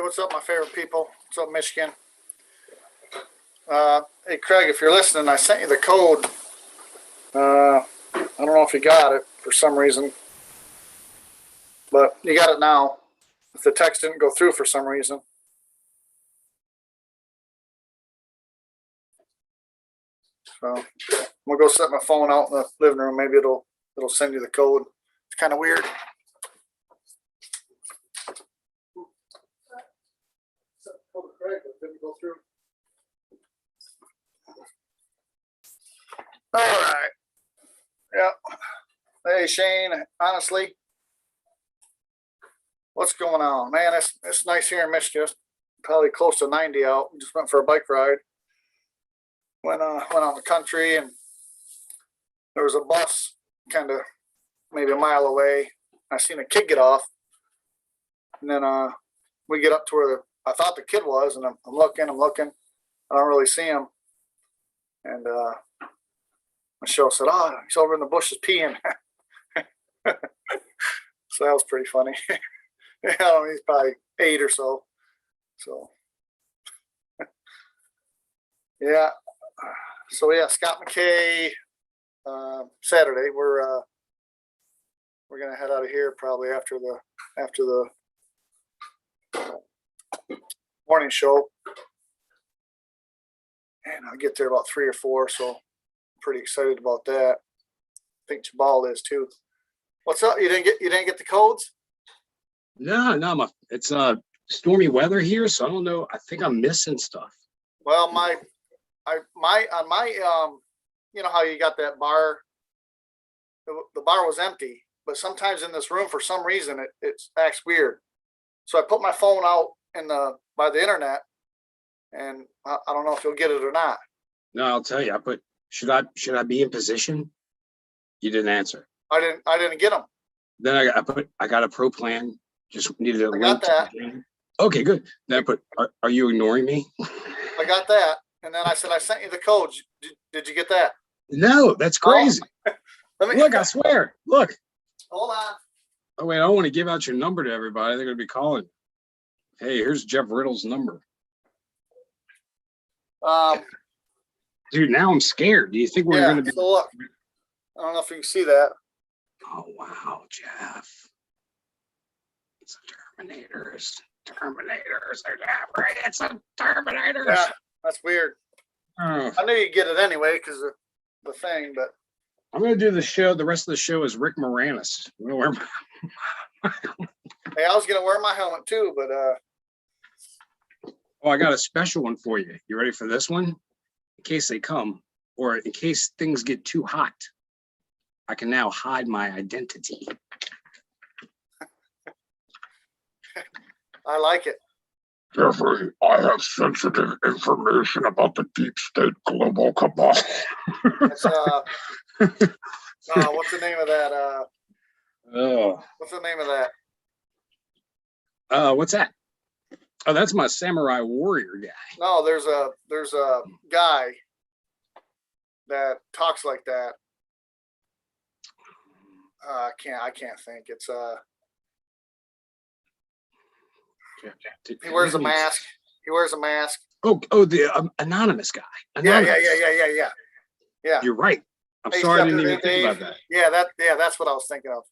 what's up, my favorite people? What's up, Michigan? Hey, Craig, if you're listening, I sent you the code. I don't know if you got it for some reason, but you got it now. If the text didn't go through for some reason. So I'm gonna go set my phone out in the living room. Maybe it'll send you the code. It's kind of weird. Didn't go through. All right. Yeah. Hey, Shane. Honestly, what's going on, man? It's nice here in Michigan. It's probably close to 90 out. Just went for a bike ride. Went on the country, and there was a bus kind of maybe a mile away. I seen a kid get off, and then we get up to where I thought the kid was, and I'm looking. I don't really see him, and Michelle said, "Oh, he's over in the bushes peeing." So that was pretty funny. He's probably 8 or so. So yeah. So yeah, Scott McKay. Saturday, we're gonna head out of here probably after the morning show, and I'll get there about 3 or 4. So I'm pretty excited about that. I think Jabal is too. What's up? You didn't get the codes? No, it's stormy weather here, so I don't know. I think I'm missing stuff. Well, on my you know how you got that bar? The bar was empty, but sometimes in this room, for some reason, it acts weird. So I put my phone out by the internet, and I don't know if you'll get it or not. No, I'll tell you. Should I be in position? You didn't answer. I didn't get them. Then I got a pro plan. Just needed a link. I got that. Okay, good. Then I put, are you ignoring me? I got that, and then I said I sent you the codes. Did you get that? No, that's crazy. Look, I swear. Look. Hold on. Oh wait, I don't want to give out your number to everybody. They're gonna be calling. Hey, here's Jeff Riddle's number. Dude, now I'm scared. Do you think we're gonna be? So look, I don't know if you can see that. Oh wow, Jeff. It's a Terminators. It's a Terminators. Yeah, that's weird. Oh. I knew you'd get it anyway because of the thing, but I'm gonna do the show. The rest of the show is Rick Moranis. I'm gonna wear my hey, I was gonna wear my helmet too, but oh, I got a special one for you. You ready for this one? In case they come, or in case things get too hot, I can now hide my identity. I like it. Jeffrey, I have sensitive information about the deep state global cabal. It's, what's the name of that? What's the name of that? What's that? Oh, that's my samurai warrior guy. No, there's a guy that talks like that. I can't think. It's he wears a mask. Oh, the anonymous guy. Anonymous. Yeah. You're right. I'm sorry, I didn't even think about that. Yeah, that's what I was thinking of.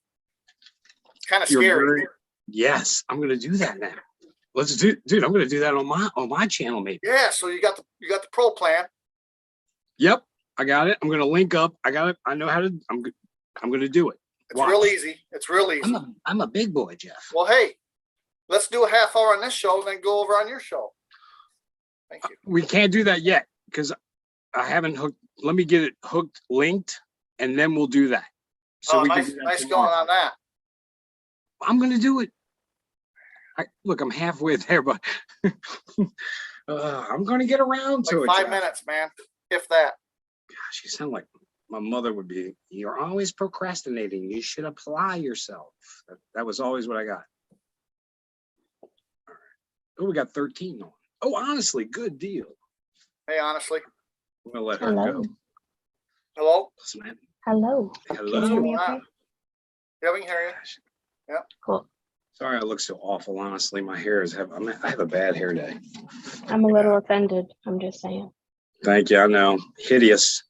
It's kind of scary. Yes, I'm gonna do that now. Dude, I'm gonna do that on my channel, maybe. Yeah, so you got the pro plan. Yep, I got it. I'm gonna link up. I got it. I know how to. I'm gonna do it. It's real easy. It's real easy. I'm a big boy, Jeff. Well, hey, let's do a half hour on this show and then go over on your show. Thank you. We can't do that yet because I haven't hooked. Let me get it hooked, linked, and then we'll do that. So nice going on that. I'm going to do it. Look, I'm halfway there, but I'm going to get around to it. 5 minutes, man, if that. Gosh, you sound like my mother would be. You're always procrastinating. You should apply yourself. That was always what I got. All right. Oh, we got 13 on. Oh, honestly, good deal. Hey, honestly. I'm going to let her go. Hello? Listen, Hello. hello. Can you hear me okay? Yeah, we can hear you. Yeah. Cool. Sorry, I look so awful. Honestly, my hair is I have a bad hair day. I'm a little offended. I'm just saying. Thank you. I know, hideous.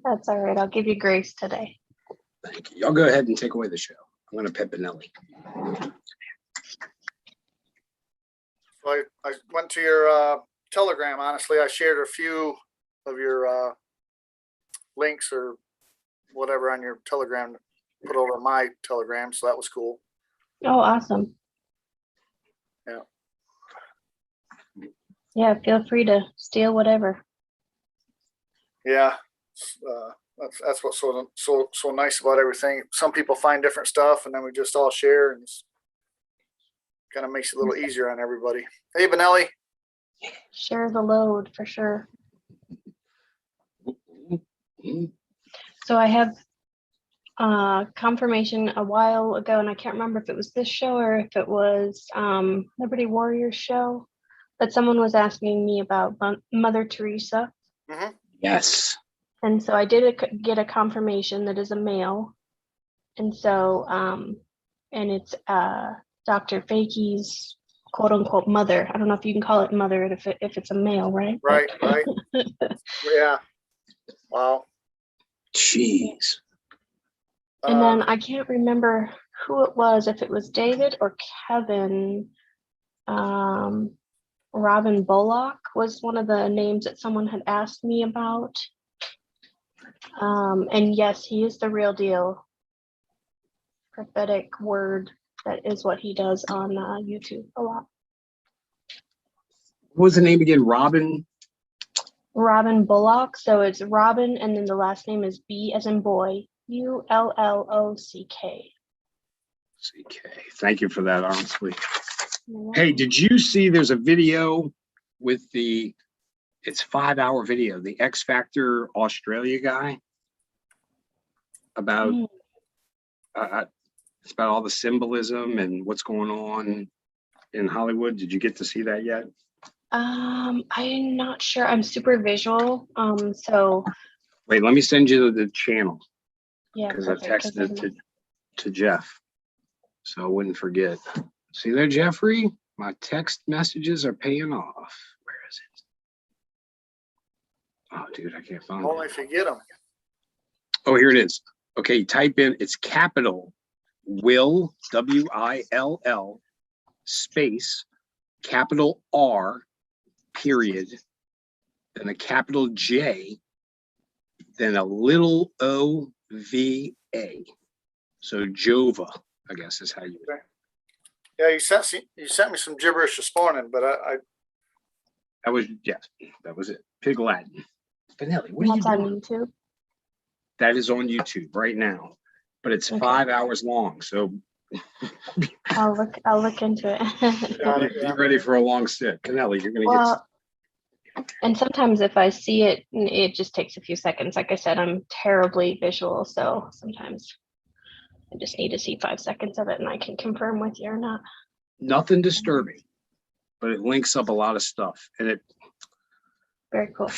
That's all right. I'll give you grace today. Thank you. Y'all go ahead and take away the show. I'm gonna pet Benelli. So I went to your Telegram. Honestly, I shared a few of your links or whatever on your Telegram, put over my Telegram. So that was cool. Oh, awesome. Yeah. Yeah, feel free to steal whatever. Yeah. That's what's so nice about everything. Some people find different stuff, and then we just all share, and kind of makes it a little easier on everybody. Hey, Benelli. Share the load for sure. So I have confirmation a while ago, and I can't remember if it was this show or if it was Liberty Warriors show, but someone was asking me about Mother Teresa. Mm-hmm. Yes. And so I did get a confirmation that is a male. And so, and it's Dr. Fakey's quote unquote mother. I don't know if you can call it mother if it's a male, right? Right. Yeah. Wow. Jeez. And then I can't remember who it was, if it was David or Kevin. Robin Bullock was one of the names that someone had asked me about. And yes, he is the real deal. Prophetic word, that is what he does on YouTube a lot. What was the name again? Robin Robin Bullock. So it's Robin, and then the last name is B as in boy, Ullock. CK. Thank you for that, honestly. Hey, did you see there's a video with it's 5-hour video, the X Factor Australia guy about it's about all the symbolism and what's going on in Hollywood. Did you get to see that yet? I'm not sure. I'm super visual. So Wait, let me send you the channel. yeah, because I texted it to Jeff, so I wouldn't forget. See there, Jeffrey? My text messages are paying off. Where is it? Oh, dude, I can't find Only it. if you get them. Oh, here it is. Okay, type in, it's capital Will, W-I-L-L, space, capital R, period, then a capital J, then a little O-V-A. So Jova, I guess is how you. Okay. Yeah, you sent me some gibberish this morning, but That was, yes, that was it. Pig Latin. Benelli, what are you that's on doing? YouTube. That is on YouTube right now, but it's Okay. 5 hours long. So I'll look into it. be ready for a long sit. Benelli, you're going to Well, and sometimes if I see it, it just takes a few seconds. Like I said, I'm terribly visual, so sometimes I just need to see 5 seconds of it and I can confirm with you or not. nothing disturbing, but it links up a lot of stuff and it Very cool.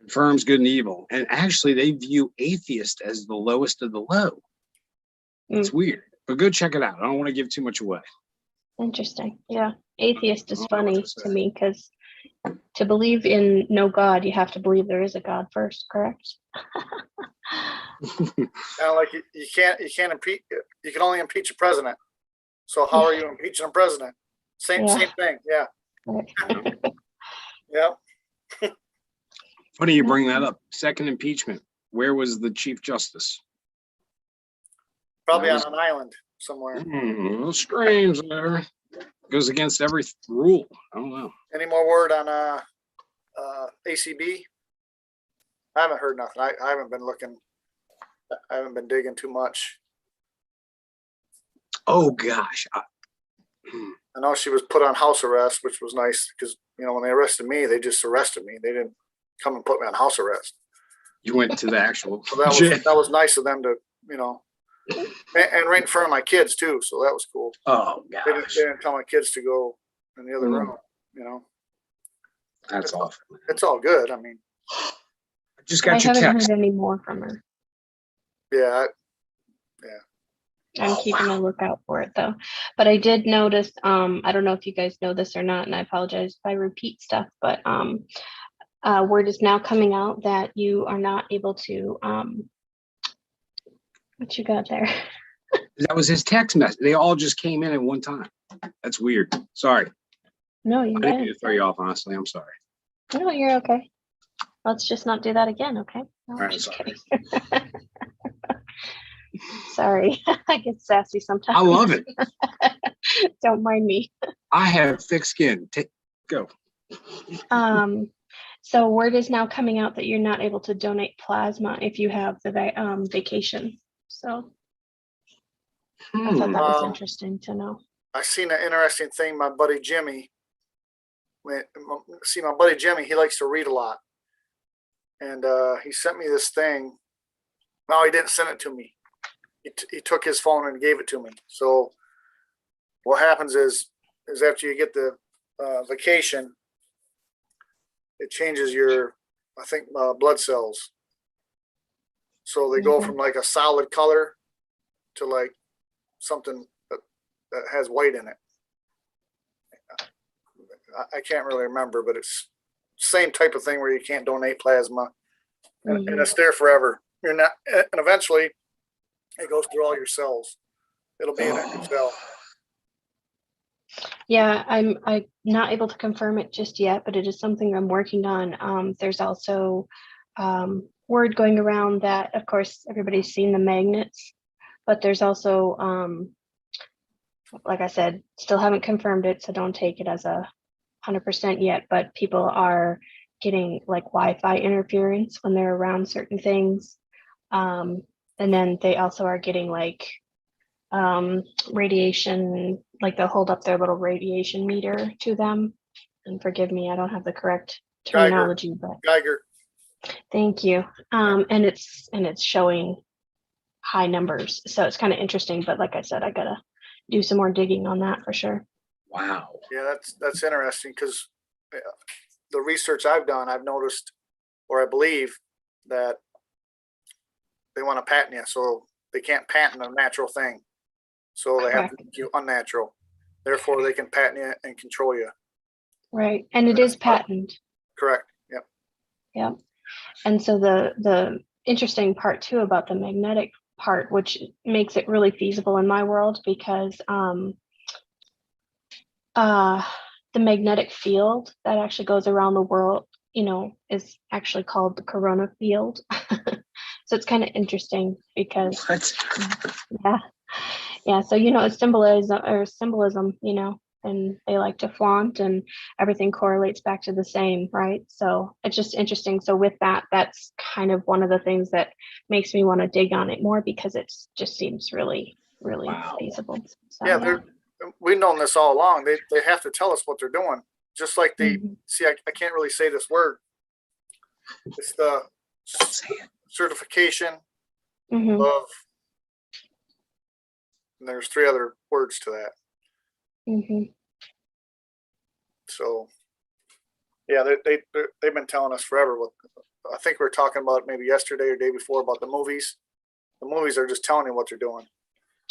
confirms good and evil. And actually, they view atheist as the lowest of the low. It's weird, but go check it out. I don't want to give too much away. Interesting. Yeah. Atheist is I don't know what funny to say. to me because to believe in no God, you have to believe there is a God first, correct? kind of like you can't impeach. You can only impeach a president. So how are you impeaching a president? Same thing. Yeah. Right. Yeah. Funny you bring that up. Second impeachment. Where was the Chief Justice? Probably That was- on an island somewhere. A little strange there. Goes against every rule. I don't know. Any more word on ACB? I haven't heard nothing. I haven't been looking. I haven't been digging too much. Oh gosh. I know she was put on house arrest, which was nice because when they arrested me, they just arrested me. They didn't come and put me on house arrest. You went to the actual. So that was nice of them to and right in front of my kids too. So that was cool. Oh They gosh. didn't tell my kids to go in the other room. That's awful. It's all good. I mean, I just I got your haven't text. heard any more from her. yeah. I'm Oh, keeping wow. a lookout for it though. But I did notice, I don't know if you guys know this or not, and I apologize if I repeat stuff, but word is now coming out that you are not able to, what you got there? That was his text message. They all just came in at one time. That's weird. Sorry. No, I you're didn't mean good. to throw you off, honestly. I'm sorry. No, you're okay. Let's just not do that again, okay? No, All right, just sorry. kidding. Sorry, I get sassy sometimes. I love it. Don't mind me. I have thick skin. Go. So word is now coming out that you're not able to donate plasma if you have the vacation. So I thought that was interesting to know. I seen an interesting thing. My buddy Jimmy, my buddy Jimmy, he likes to read a lot. And he sent me this thing. No, he didn't send it to me. He took his phone and gave it to me. So what happens is after you get the vacation, it changes your, I think, blood cells. So they go from like a solid color to like something that has white in it. I can't really remember, but it's same type of thing where you can't donate plasma, and it's there forever. You're not, and eventually it goes through all your cells. It'll be in every cell. Yeah, I'm not able to confirm it just yet, but it is something I'm working on. There's also word going around that, of course, everybody's seen the magnets, but there's also, like I said, still haven't confirmed it, so don't take it as 100% yet, but people are getting like Wi-Fi interference when they're around certain things. And then they also are getting like radiation, like they'll hold up their little radiation meter to them. And forgive me, I don't have the correct terminology, but Geiger. thank you. And it's showing high numbers. So it's kind of interesting, but like I said, I gotta do some more digging on that for sure. Wow. Yeah, that's interesting because the research I've done, I've noticed, or I believe that they want to patent you, so they can't patent a natural thing. So they have to make you unnatural. Therefore, they can patent you and control you. Right, and it is patented. Correct. Yep. Yep. And so the interesting part too about the magnetic part, which makes it really feasible in my world, because the magnetic field that actually goes around the world, is actually called the corona field. So it's kind of interesting because yeah. So it's symbolism, and they like to flaunt, and everything correlates back to the same, right? So it's just interesting. So with that, that's kind of one of the things that makes me want to dig on it more, because it just seems really, really feasible. So, yeah, we've known this all along. They have to tell us what they're doing. Just like they see, I can't really say this word. It's the certification of, and there's 3 other words to that. So, yeah, they've been telling us forever. I think we were talking about maybe yesterday or day before about the movies. The movies are just telling you what they're doing.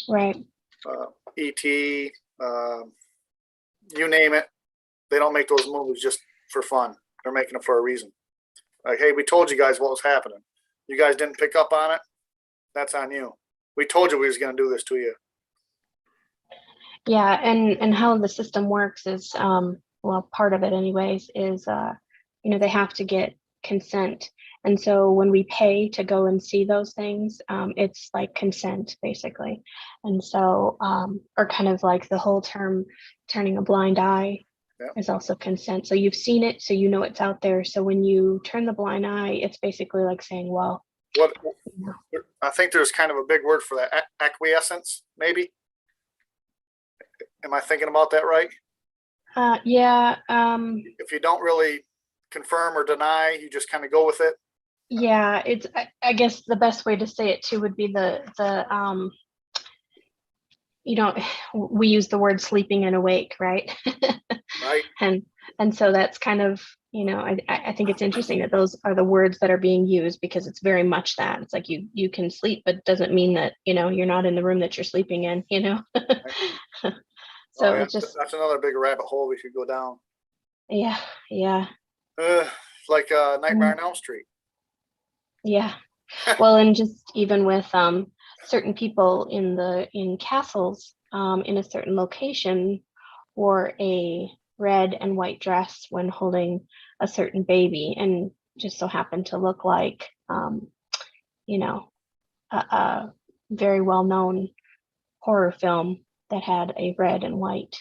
Right. E.T., you name it. They don't make those movies just for fun. They're making it for a reason. Like, hey, we told you guys what was happening. You guys didn't pick up on it. That's on you. We told you we was going to do this to you. Yeah, and how the system works is, well, part of it anyways, is they have to get consent. And so when we pay to go and see those things, it's like consent basically. And so, or kind of like the whole term turning a blind eye is also consent. So you've seen it, so it's out there. So when you turn the blind eye, it's basically like saying, well, what I think there's kind of a big word for that, acquiescence, maybe. Am I thinking about that right? Yeah. If you don't really confirm or deny, you just kind of go with it. Yeah, it's, I guess the best way to say it too would be we use the word sleeping and awake, right? Right. And so that's kind of You know, I think it's interesting that those are the words that are being used because it's very much that. It's like you can sleep, but it doesn't mean that, you know, you're not in the room that you're sleeping in, you know? So Oh, yeah, it's just, that's another big rabbit hole we could go down. yeah, yeah, Like Nightmare on Elm Street. yeah. Well, and just even with certain people in castles in a certain location wore a red and white dress when holding a certain baby, and just so happened to look like you know, a very well known horror film that had a red and white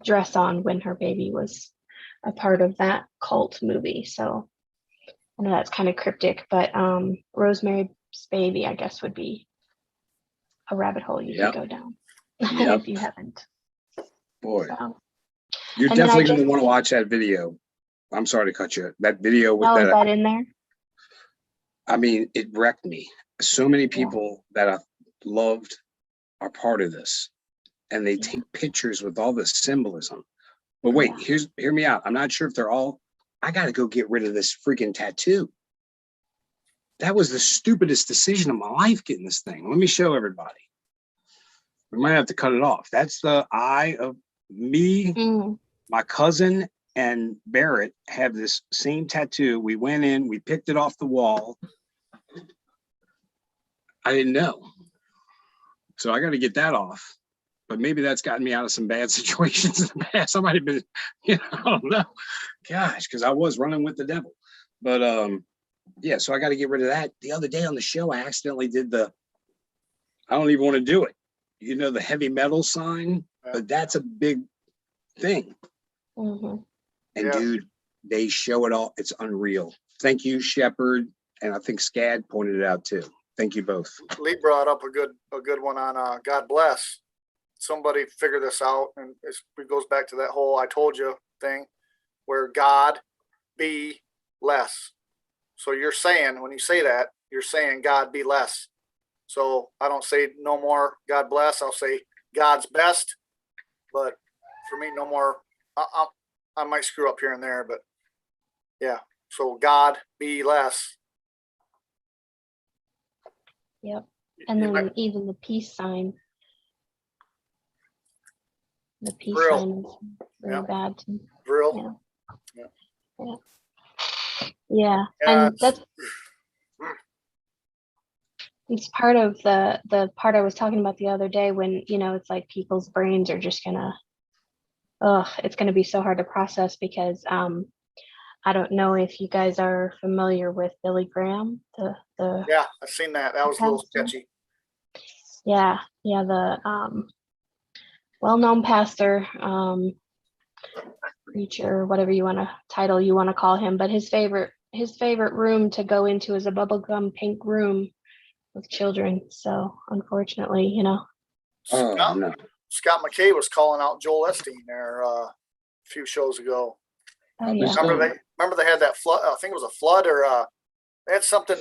dress on when her baby was a part of that cult movie. So I know that's kind of cryptic, but Rosemary's Baby, I guess, would be a rabbit hole you Yep. could go down Yep. if you haven't. Boy, So, you're and then definitely I going to just, want to watch that video. I'm sorry to cut you. That video with oh, is that, that in there? I mean, it wrecked me. So many Yeah. people that I loved are part of this, and they Yeah. take pictures with all the symbolism. But wait, Yeah. hear me out. I'm not sure if they're all. I got to go get rid of this freaking tattoo. That was the stupidest decision of my life, getting this thing. Let me show everybody. We might have to cut it off. That's the eye of me, Mm. my cousin, and Barrett have this same tattoo. We went in, we picked it off the wall. I didn't know. So I got to get that off. But maybe that's gotten me out of some bad situations in the past. I might have been, I don't know. Gosh, because I was running with the devil. But yeah, so I got to get rid of that. The other day on the show, I accidentally did I don't even want to do it. You know, the heavy metal sign, but that's a big thing. Mm-hmm. And Yeah. dude, they show it all. It's unreal. Thank you, Shepard. And I think Scad pointed it out too. Thank you both. Lee brought up a good one on God bless. Somebody figured this out, and it goes back to that whole "I told you" thing, where God be less. So you're saying, when you say that, you're saying God be less. So I don't say no more God bless. I'll say God's best. But for me, no more. I might screw up here and there, but yeah. So God be less. Yep. And You then might- even the peace sign. The peace Real. sign is really Yeah. bad too. Drill. Yeah. Yeah. Yeah. Yeah, And it's part of the part I was talking about the other day when, you know, it's like people's brains are just gonna, it's gonna be so hard to process because I don't know if you guys are familiar with Billy Graham, the Yeah, I've seen that. That was a little pastor. sketchy. Yeah, the well-known pastor, preacher, whatever you want to call him, but his favorite room to go into is a bubblegum pink room with children. So unfortunately, you know. Oh, no. Scott McKay was calling out Joel Epstein there a few shows ago. Oh yeah. Remember they had that flood. I think it was a flood, or they had something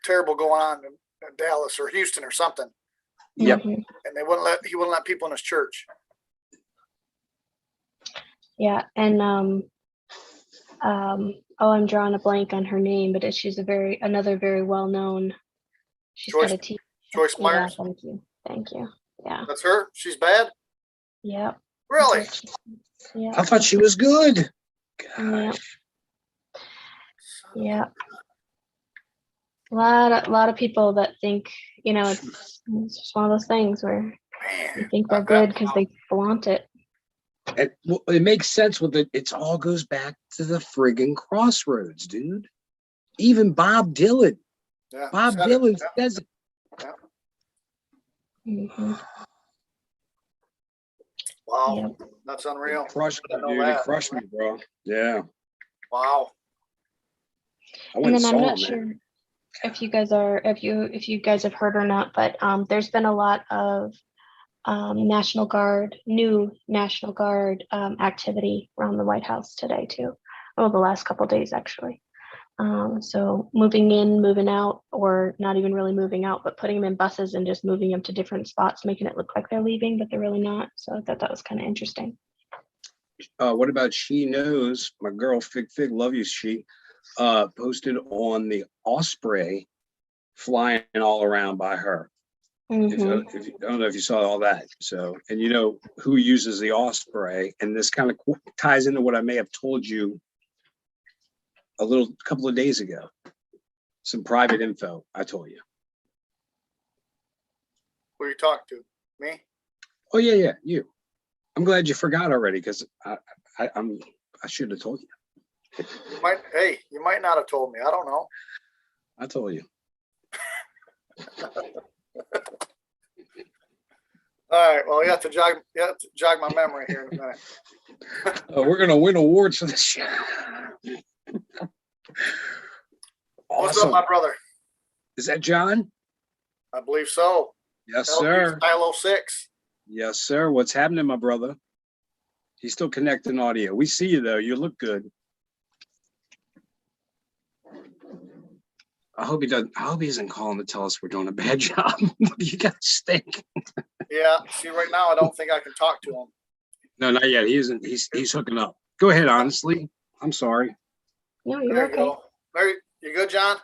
terrible going on in Dallas or Houston or something. Yep. Mhm. And he wouldn't let people in his church. Yeah, and I'm drawing a blank on her name, but she's another very well known. She's got a TV. Joyce Yeah, Myers. thank you. Yeah. That's her. She's bad. Yep. Really? Yeah. I thought she was good. Yeah. Gosh. Yeah. A lot of people that think, you know, it's just one of those things where you think they're good because they flaunt it. It makes sense with it. It all goes back to the friggin' crossroads, dude. Even Bob Dylan. Yeah. Bob Dylan says it. Mhm. Wow. Yep. That's unreal. It crushed me, I know dude. that. It crushed me, bro. Yeah. Wow. I And went then and I'm saw not him, sure man. if you guys have heard or not, but there's been a lot of new National Guard activity around the White House today too. Oh, the last couple of days actually. So moving in, moving out, or not even really moving out, but putting them in buses and just moving them to different spots, making it look like they're leaving, but they're really not. So I thought that was kind of interesting. what about She Knows? My girl Fig love you, she posted on the Osprey flying all around by her. Mhm. I don't know if you saw all that. So, and you know who uses the Osprey, and this kind of ties into what I may have told you a couple of days ago. Some private info I told you. Who you talk to? Me? Oh yeah, you. I'm glad you forgot already because I should have told you. You might not have told me. I don't know. I told you. All right. Well, you have to jog my memory here in a minute. We're gonna win awards for this show. What's Awesome. up, my brother? Is that John? I believe so. Yes, sir. Style 06. Yes, sir. What's happening, my brother? He's still connecting audio. We see you though. You look good. I hope he isn't calling to tell us we're doing a bad job. You guys stink. Yeah. See, right now, I don't think I can talk to him. No, not yet. He isn't. He's hooking up. Go ahead, honestly. I'm sorry. No, There you're you okay. go. Mary, you good, John?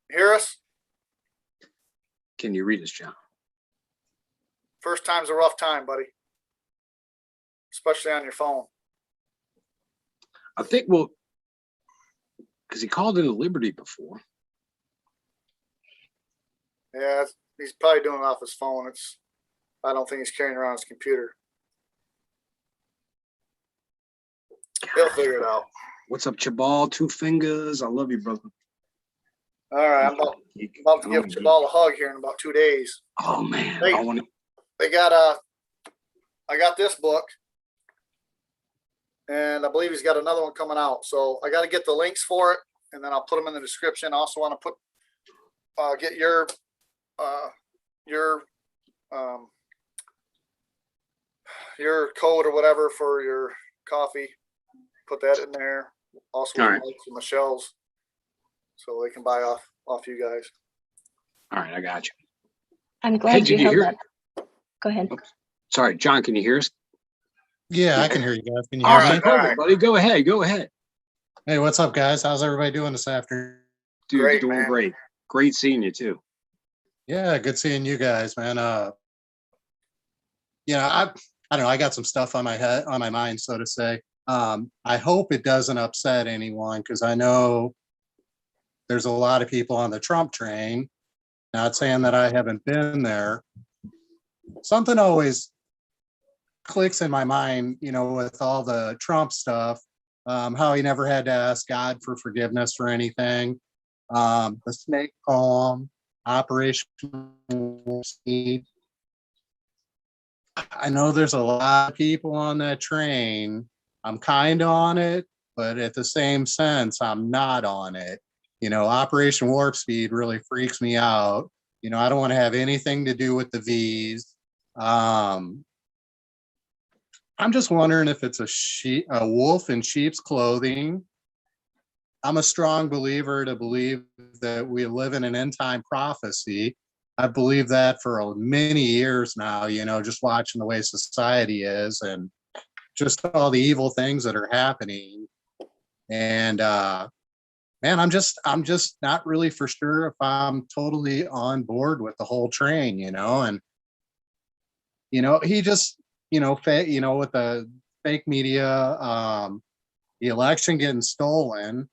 You hear us? Can you read us, John? First time's a rough time, buddy. Especially on your phone. I think we'll, because he called into Liberty before. Yeah, he's probably doing it off his phone. I don't think he's carrying around his computer. He'll figure it out. What's up, Chabal? Two fingers. I love you, brother. All right, I'm about to give Chabal a hug here in about 2 days. Oh man, Hey. I want to. I got this book, and I believe he's got another one coming out. So I got to get the links for it, and then I'll put them in the description. I also want to get your code or whatever for your coffee. Put that in there. Also, All right. Michelle's, so they can buy off you guys. All right, I got you. I'm glad did you you held hear- that. Go ahead. Sorry, John. Can you hear us? Yeah, I can hear you guys. Can you All hear right, me? perfect, buddy. Go ahead. Go ahead. Hey, what's up, guys? How's everybody doing this afternoon? Dude, Great, you're doing man. great. Great seeing you too. Yeah, good seeing you guys, man. I don't know. I got some stuff on my mind, so to say. I hope it doesn't upset anyone because I know there's a lot of people on the Trump train. Not saying that I haven't been there. Something always clicks in my mind, with all the Trump stuff, how he never had to ask God for forgiveness for anything. The snake poem, Operation Warp Speed. I know there's a lot of people on that train. I'm kind of on it, but at the same sense, I'm not on it. Operation Warp Speed really freaks me out. I don't want to have anything to do with the V's. I'm just wondering if it's a wolf in sheep's clothing. I'm a strong believer to believe that we live in an end time prophecy. I've believed that for many years now, just watching the way society is and just all the evil things that are happening. And man, I'm just not really for sure if I'm totally on board with the whole train, and he just, with the fake media, the election getting stolen.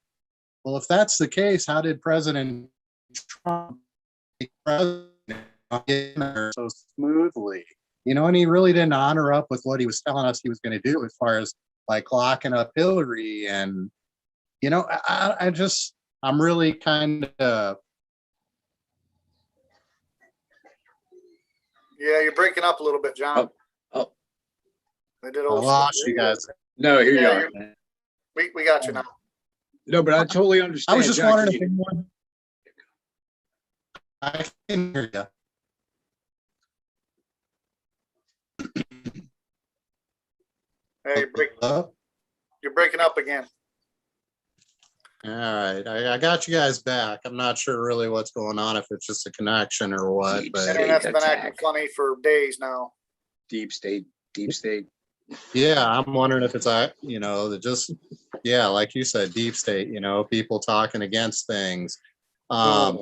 Well, if that's the case, how did President Trump be president so smoothly? And he really didn't honor up with what he was telling us he was going to do as far as like locking up Hillary. And, I'm really kind of. Yeah, you're breaking up a little bit, John. Oh. They did I old lost school. you guys. No, here you Yeah, are. We got you now. No, but I totally understand. I was just John, wondering can if you- anyone. I can hear you. Hey, Hello? you're breaking up again. All right, I got you guys back. I'm not sure really what's going on, if it's just a connection or what, Deep but state. Internet's been attack. acting funny for days now. Deep state. Yeah, I'm wondering if it's yeah, like you said, deep state, people talking against things. Yeah,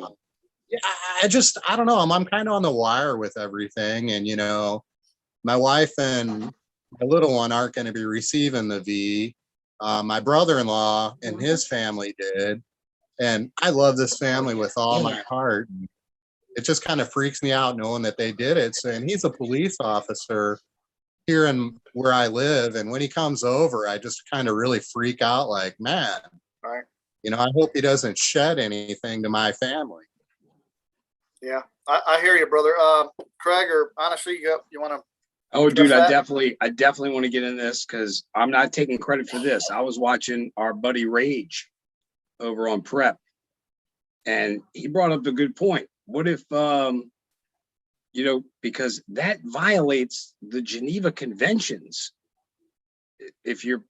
I don't know. I'm kind of on the wire with everything. And, my wife and my little one aren't going to be receiving the V. My brother-in-law and his family did. And I love this family with all my heart. It just kind of freaks me out knowing that they did it. So, and he's a police officer here in where I live. And when he comes over, I just kind of really freak out like, man, Right. I hope he doesn't shed anything to my family. Yeah, I hear you, brother. Craig, or honestly, you want to? Oh, dude, that? I definitely want to get in this because I'm not taking credit for this. I was watching our buddy Rage over on Prep, and he brought up a good point. What if, because that violates the Geneva Conventions. If you're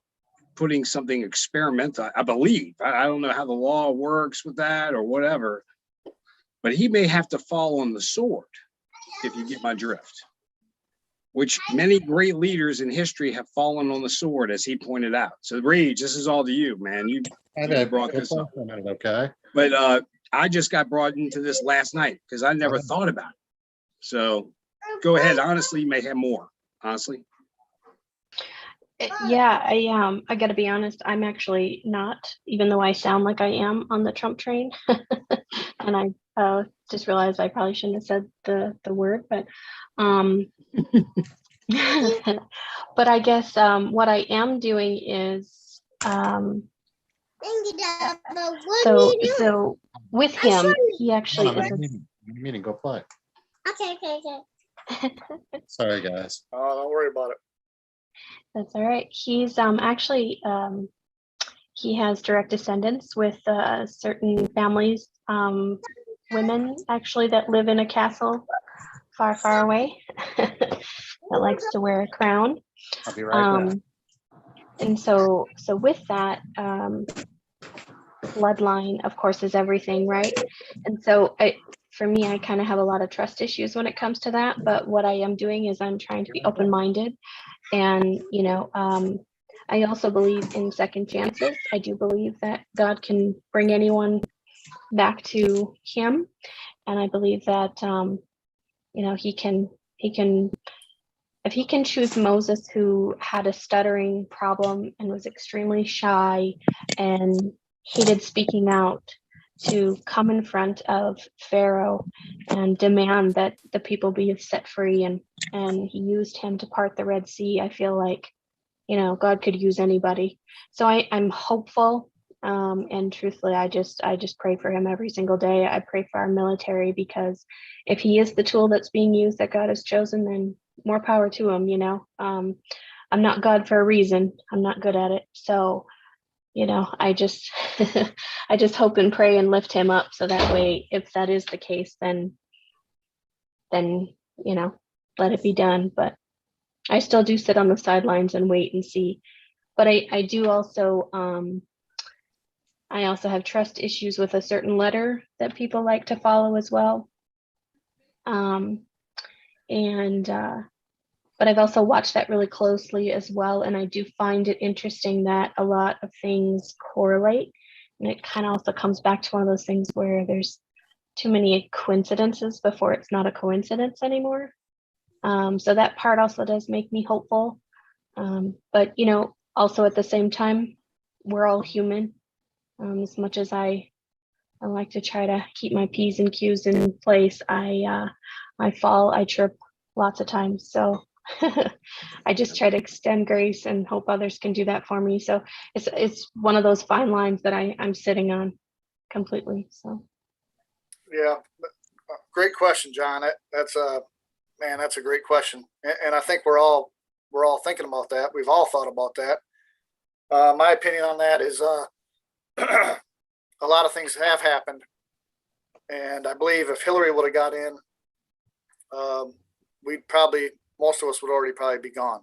putting something experimental, I believe, I don't know how the law works with that or whatever, but he may have to fall on the sword, if you get my drift. Which many great leaders in history have fallen on the sword, as he pointed out. So, Rage, this is all to you, man. You brought this up. Okay. But I just got brought into this last night because I never thought about it. So, go ahead. Honestly, you may have more. Honestly. Yeah, I got to be honest. I'm actually not, even though I sound like I am on the Trump train. And I just realized I probably shouldn't have said the word, but but I guess what I am doing is so with him, he actually is meeting. Go play. Okay. Sorry, guys. Oh, don't worry about it. That's all right. He's actually he has direct descendants with certain families, women actually that live in a castle far, far away that likes to wear a crown. I'll be right back. And so with that, bloodline, of course, is everything, right? And so for me, I kind of have a lot of trust issues when it comes to that. But what I am doing is I'm trying to be open-minded. And, I also believe in second chances. I do believe that God can bring anyone back to him. And I believe that, he can, if he can choose Moses, who had a stuttering problem and was extremely shy and hated speaking out, to come in front of Pharaoh and demand that the people be set free, and he used him to part the Red Sea. I feel like, God could use anybody. So I'm hopeful. And truthfully, I just pray for him every single day. I pray for our military, because if he is the tool that's being used that God has chosen, then more power to him. I'm not God for a reason. I'm not good at it. So, I just I just hope and pray and lift him up, so that way, if that is the case, then let it be done. But I still do sit on the sidelines and wait and see. But I do also I also have trust issues with a certain letter that people like to follow as well. But I've also watched that really closely as well. And I do find it interesting that a lot of things correlate. And it kind of also comes back to one of those things where there's too many coincidences before it's not a coincidence anymore. So that part also does make me hopeful. But, also at the same time, we're all human. As much as I like to try to keep my P's and Q's in place, I fall, I trip lots of times. So I just try to extend grace and hope others can do that for me. So it's one of those fine lines that I'm sitting on completely. So Yeah, great question, John. That's a great question, and I think we're all thinking about that. We've all thought about that. My opinion on that is a lot of things have happened, and I believe if Hillary would have got in, most of us would already probably be gone.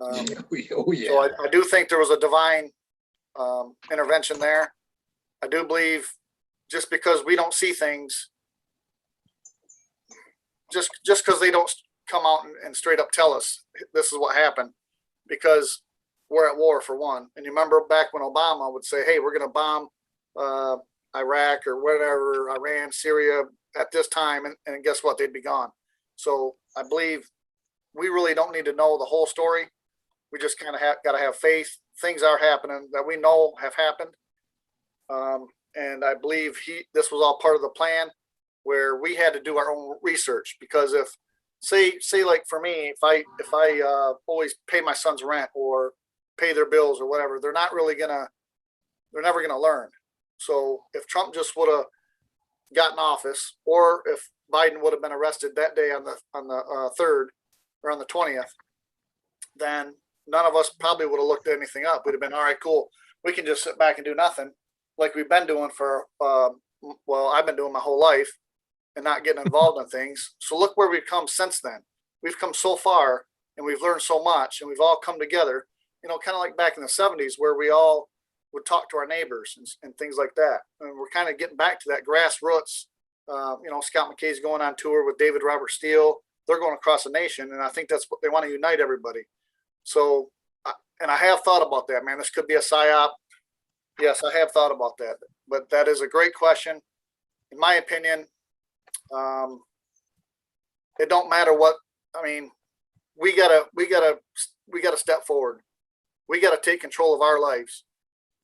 Oh yeah. So I do think there was a divine intervention there. I do believe, just because we don't see things, just because they don't come out and straight up tell us this is what happened, because we're at war for one. And you remember back when Obama would say, hey, we're going to bomb Iraq or whatever, Iran, Syria at this time. And guess what? They'd be gone. So I believe we really don't need to know the whole story. We just kind of got to have faith. Things are happening that we know have happened. And I believe this was all part of the plan where we had to do our own research, because if say like for me, if I always pay my son's rent or pay their bills or whatever, they're never gonna learn. So if Trump just would have gotten office, or if Biden would have been arrested that day on the 3rd or on the 20th, then none of us probably would have looked anything up. We'd have been, all right, cool. We can just sit back and do nothing like we've been doing for, I've been doing my whole life and not getting involved in things. So look where we've come since then. We've come so far and we've learned so much, and we've all come together, kind of like back in the 70s where we all would talk to our neighbors and things like that. And we're kind of getting back to that grassroots. Scott McKay's going on tour with David Robert Steele. They're going across the nation. And I think that's what they want to unite everybody. So, and I have thought about that, man. This could be a psyop. Yes, I have thought about that, but that is a great question. In my opinion, it don't matter what, we gotta step forward. We gotta take control of our lives.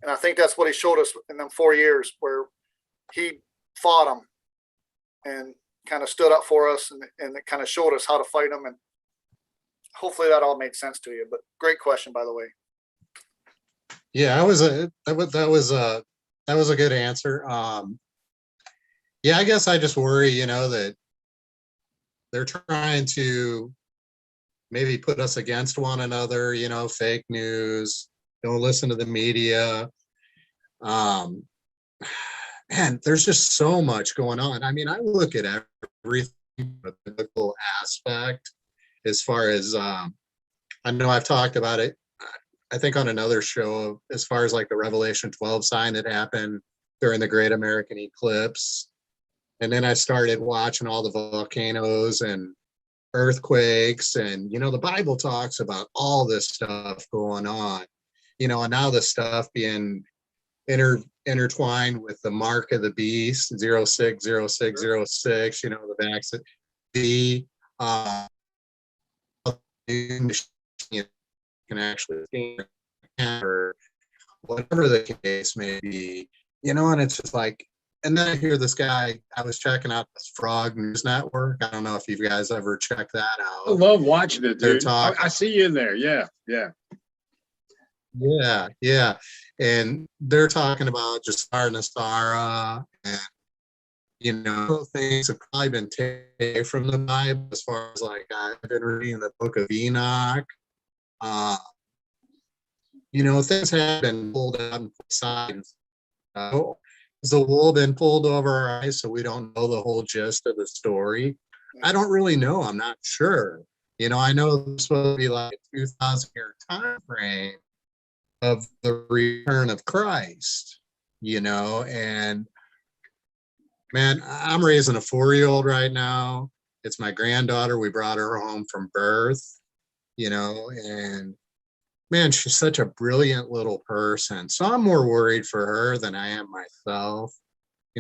And I think that's what he showed us in them 4 years, where he fought them and kind of stood up for us and it kind of showed us how to fight them. And hopefully that all made sense to you, but great question, by the way. Yeah, that was a good answer. Yeah, I guess I just worry, that they're trying to maybe put us against one another, fake news, don't listen to the media. And there's just so much going on. I look at everything from a biblical aspect as far as, I know I've talked about it, I think on another show, as far as like the Revelation 12 sign that happened during the Great American Eclipse. And then I started watching all the volcanoes and earthquakes, and, the Bible talks about all this stuff going on, and now the stuff being intertwined with the mark of the beast, 060606, the vaccine, the can actually or whatever the case may be, and it's just like, and then I hear this guy, I was checking out this Frog News Network. I don't know if you guys ever check that out. I love watching it, They're dude. talking- I see you in there. Yeah. Yeah. And they're talking about Jasar Nasara and, things have probably been taken from the Bible, as far as like I've been reading the book of Enoch. Things have been pulled out and put aside. Has the wool been pulled over our eyes so we don't know the whole gist of the story? I don't really know. I'm not sure. I know it's supposed to be like a 2,000-year time frame of the return of Christ, and man, I'm raising a 4-year-old right now. It's my granddaughter. We brought her home from birth, and man, she's such a brilliant little person. So I'm more worried for her than I am myself.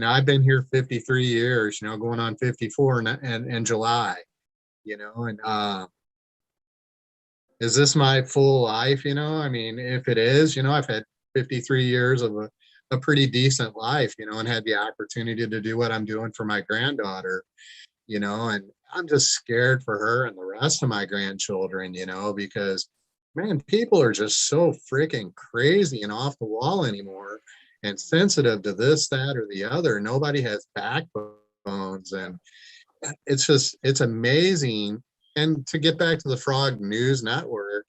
I've been here 53 years, going on 54 in July, and is this my full life? If it is, I've had 53 years of a pretty decent life, and had the opportunity to do what I'm doing for my granddaughter, and I'm just scared for her and the rest of my grandchildren, because man, people are just so freaking crazy and off the wall anymore and sensitive to this, that, or the other. Nobody has backbones, and it's amazing. And to get back to the Frog News Network,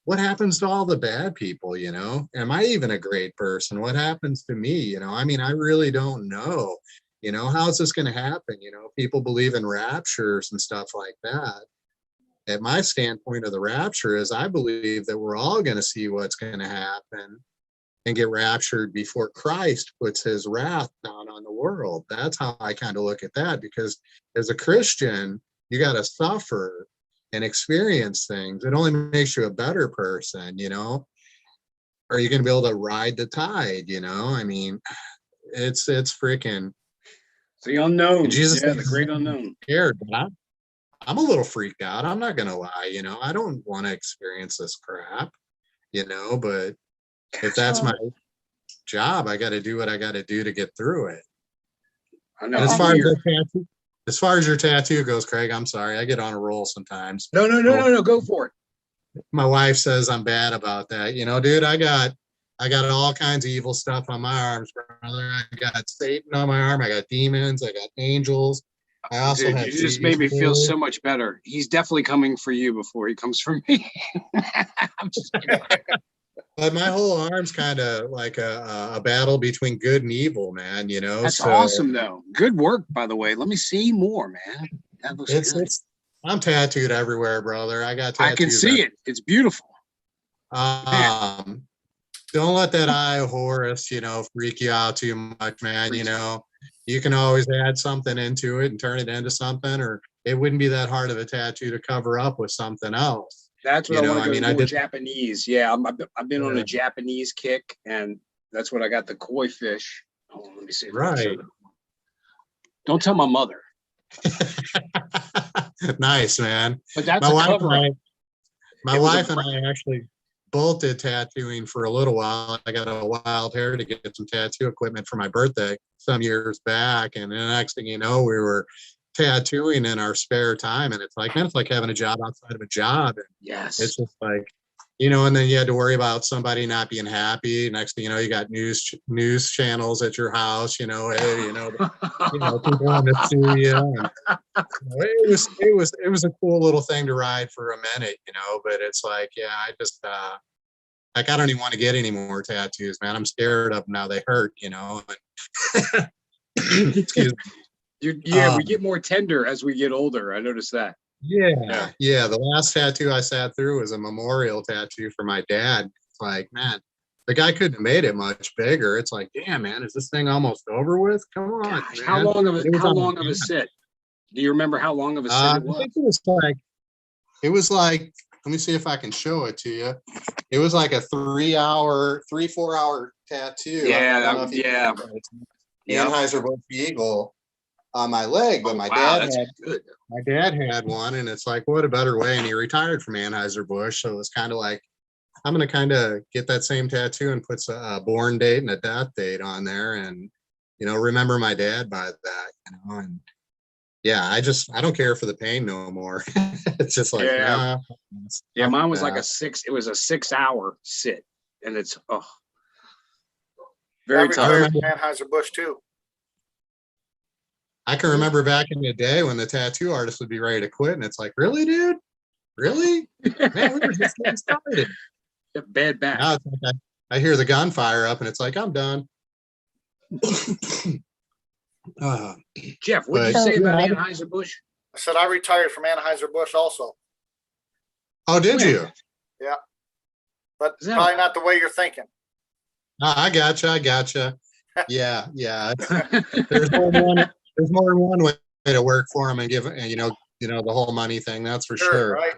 what happens to all the bad people, Am I even a great person? What happens to me? I really don't know. How's this going to happen? People believe in raptures and stuff like that. At my standpoint of the rapture is I believe that we're all going to see what's going to happen and get raptured before Christ puts his wrath down on the world. That's how I kind of look at that, because as a Christian, you got to suffer and experience things. It only makes you a better person, you know? Are you going to be able to ride the tide, you know? I mean, it's freaking The unknown. Jesus. Yeah, the great unknown. Scared, but I'm a little freaked out. I'm not going to lie, you know? I don't want to experience this crap, you know? But if that's my job, I got to do what I got to do to get through it. I know. And it's as far as, weird. as far as your tattoo goes, Craig, I'm sorry. I get on a roll sometimes. No. Go for it. My wife says I'm bad about that. You know, dude, I got all kinds of evil stuff on my arms, brother. I got Satan on my arm. I got demons. I got angels. I also Dude, have you just made me feel so much better. He's definitely coming for you before he comes for me. I'm just kidding. But my whole arm's kind of like a battle between good and evil, man. You know, That's so awesome, though. Good work, by the way. Let me see more, man. That looks good. I'm tattooed everywhere, brother. I got I tattoos. can see it. It's beautiful. Don't let that eye of Horus, you know, freak you out too much, man. You know, you can always add something into it and turn it into something, or it wouldn't be that hard of a tattoo to cover up with something else. That's what You I know, want I to mean, go I more did- Japanese. Yeah, I've been on Yeah. a Japanese kick, and that's what I got the koi fish. Oh, let me see. If I can show Right. them. Don't tell my mother. Nice, man. But that's My a wife cover and up. My It was a wife and I actually both did tattooing for a little while. I got a wild hair to get some tattoo equipment for my birthday some years back. And the next thing you know, we were tattooing in our spare time. And it's like, man, it's like having a job outside of a job. And Yes. it's just like, you know, and then you had to worry about somebody not being happy. Next thing you know, you got news channels at your house, you know, hey, you know, people want to sue you. And, it was a cool little thing to ride for a minute, you know, but it's like, yeah, I just, like, I don't even want to get any more tattoos, man. I'm scared of them now. They hurt, you know. Excuse me. We get more tender as we get older. I noticed that. Yeah. The last tattoo I sat through was a memorial tattoo for my dad. It's like, man, the guy couldn't have made it much bigger. It's like, damn, man, is this thing almost over with? Come on, Gosh, man. how long of on a sit? Do you remember how long of a sit I it was? think it was like, let me see if I can show it to you. It was like a 4 hour tattoo. Yeah. Anheuser-Busch Eagle on my leg, but my dad had one, and it's like, what a better way. And he retired from Anheuser-Busch, so it was kind of like, I'm gonna kind of get that same tattoo and put a born date and a death date on there, and remember my dad by that. And yeah, I don't care for the pain no more. It's just like, nah. Yeah, mine was like it was a 6 hour sit, and it's very tough. Anheuser-Busch too. I can remember back in the day when the tattoo artist would be ready to quit, and it's like, really, dude? Really? Man, we were just getting started. Bad back. Now it's like I hear the gunfire up, and it's like, I'm done. Jeff, what did you say about Anheuser-Busch? I said I retired from Anheuser-Busch also. Oh, did you? Yeah. But probably not the way you're thinking. I gotcha. Yeah. There's more than one way to work for them and give, the whole money thing. That's for sure. Right.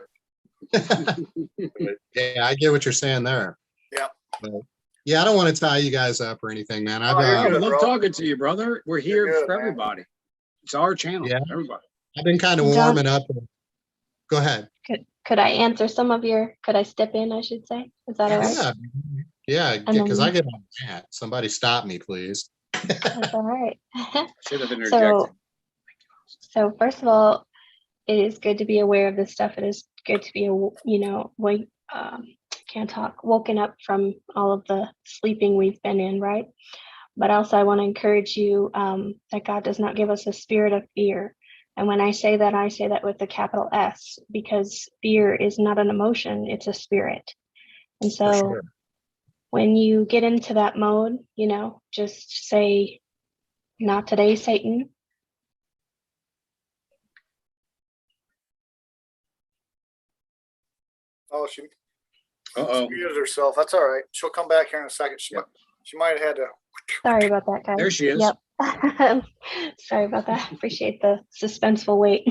Yeah, I get what you're saying there. Yeah. But, yeah, I don't want to tie you guys up or anything, man. I love talking to you, brother. We're here for everybody. It's our channel. Yeah. Everybody. I've been kind of warming up. Go ahead. Could I answer could I step in, I should say? Is that all right? Yeah, because I get on that. Somebody stop me, please. That's all right. Should have interjected. So first of all, it is good to be aware of this stuff. It is good to be, woken up from all of the sleeping we've been in, right? But also I want to encourage you that God does not give us a spirit of fear. And when I say that with a capital S, because fear is not an emotion, it's a spirit. And so when you get into that mode, just say, not today, Satan. Oh, she Uh-oh. muted herself. That's all right. She'll come back here in a second. She might have had to. Sorry about that, guys. There she is. Yep. Sorry about that. Appreciate the suspenseful wait.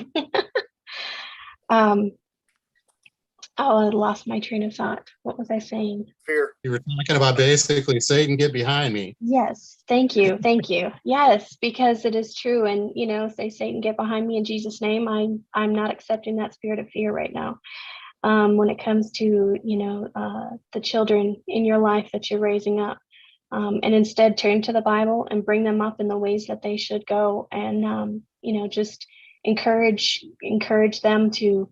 Oh, I lost my train of thought. What was I saying? Fear. You were talking about basically Satan, get behind me. Yes, thank you, thank you. Yes, because it is true, and say Satan, get behind me in Jesus' name. I'm not accepting that spirit of fear right now. When it comes to the children in your life that you're raising up, and instead turn to the Bible and bring them up in the ways that they should go, and just encourage them to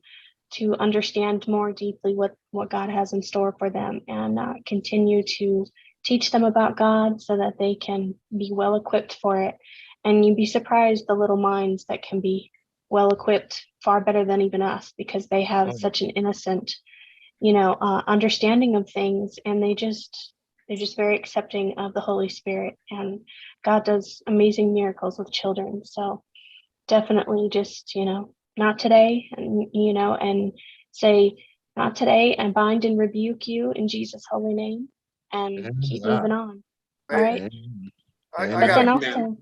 understand more deeply what God has in store for them, and continue to teach them about God so that they can be well equipped for it. And you'd be surprised the little minds that can be well equipped far better than even us, because they have such an innocent, understanding of things, and they're just very accepting of the Holy Spirit, and God does amazing miracles with children. So definitely just, not today, and say, not today, and bind and rebuke you in Jesus' holy name, and keep moving on. All right. I But got then it. also,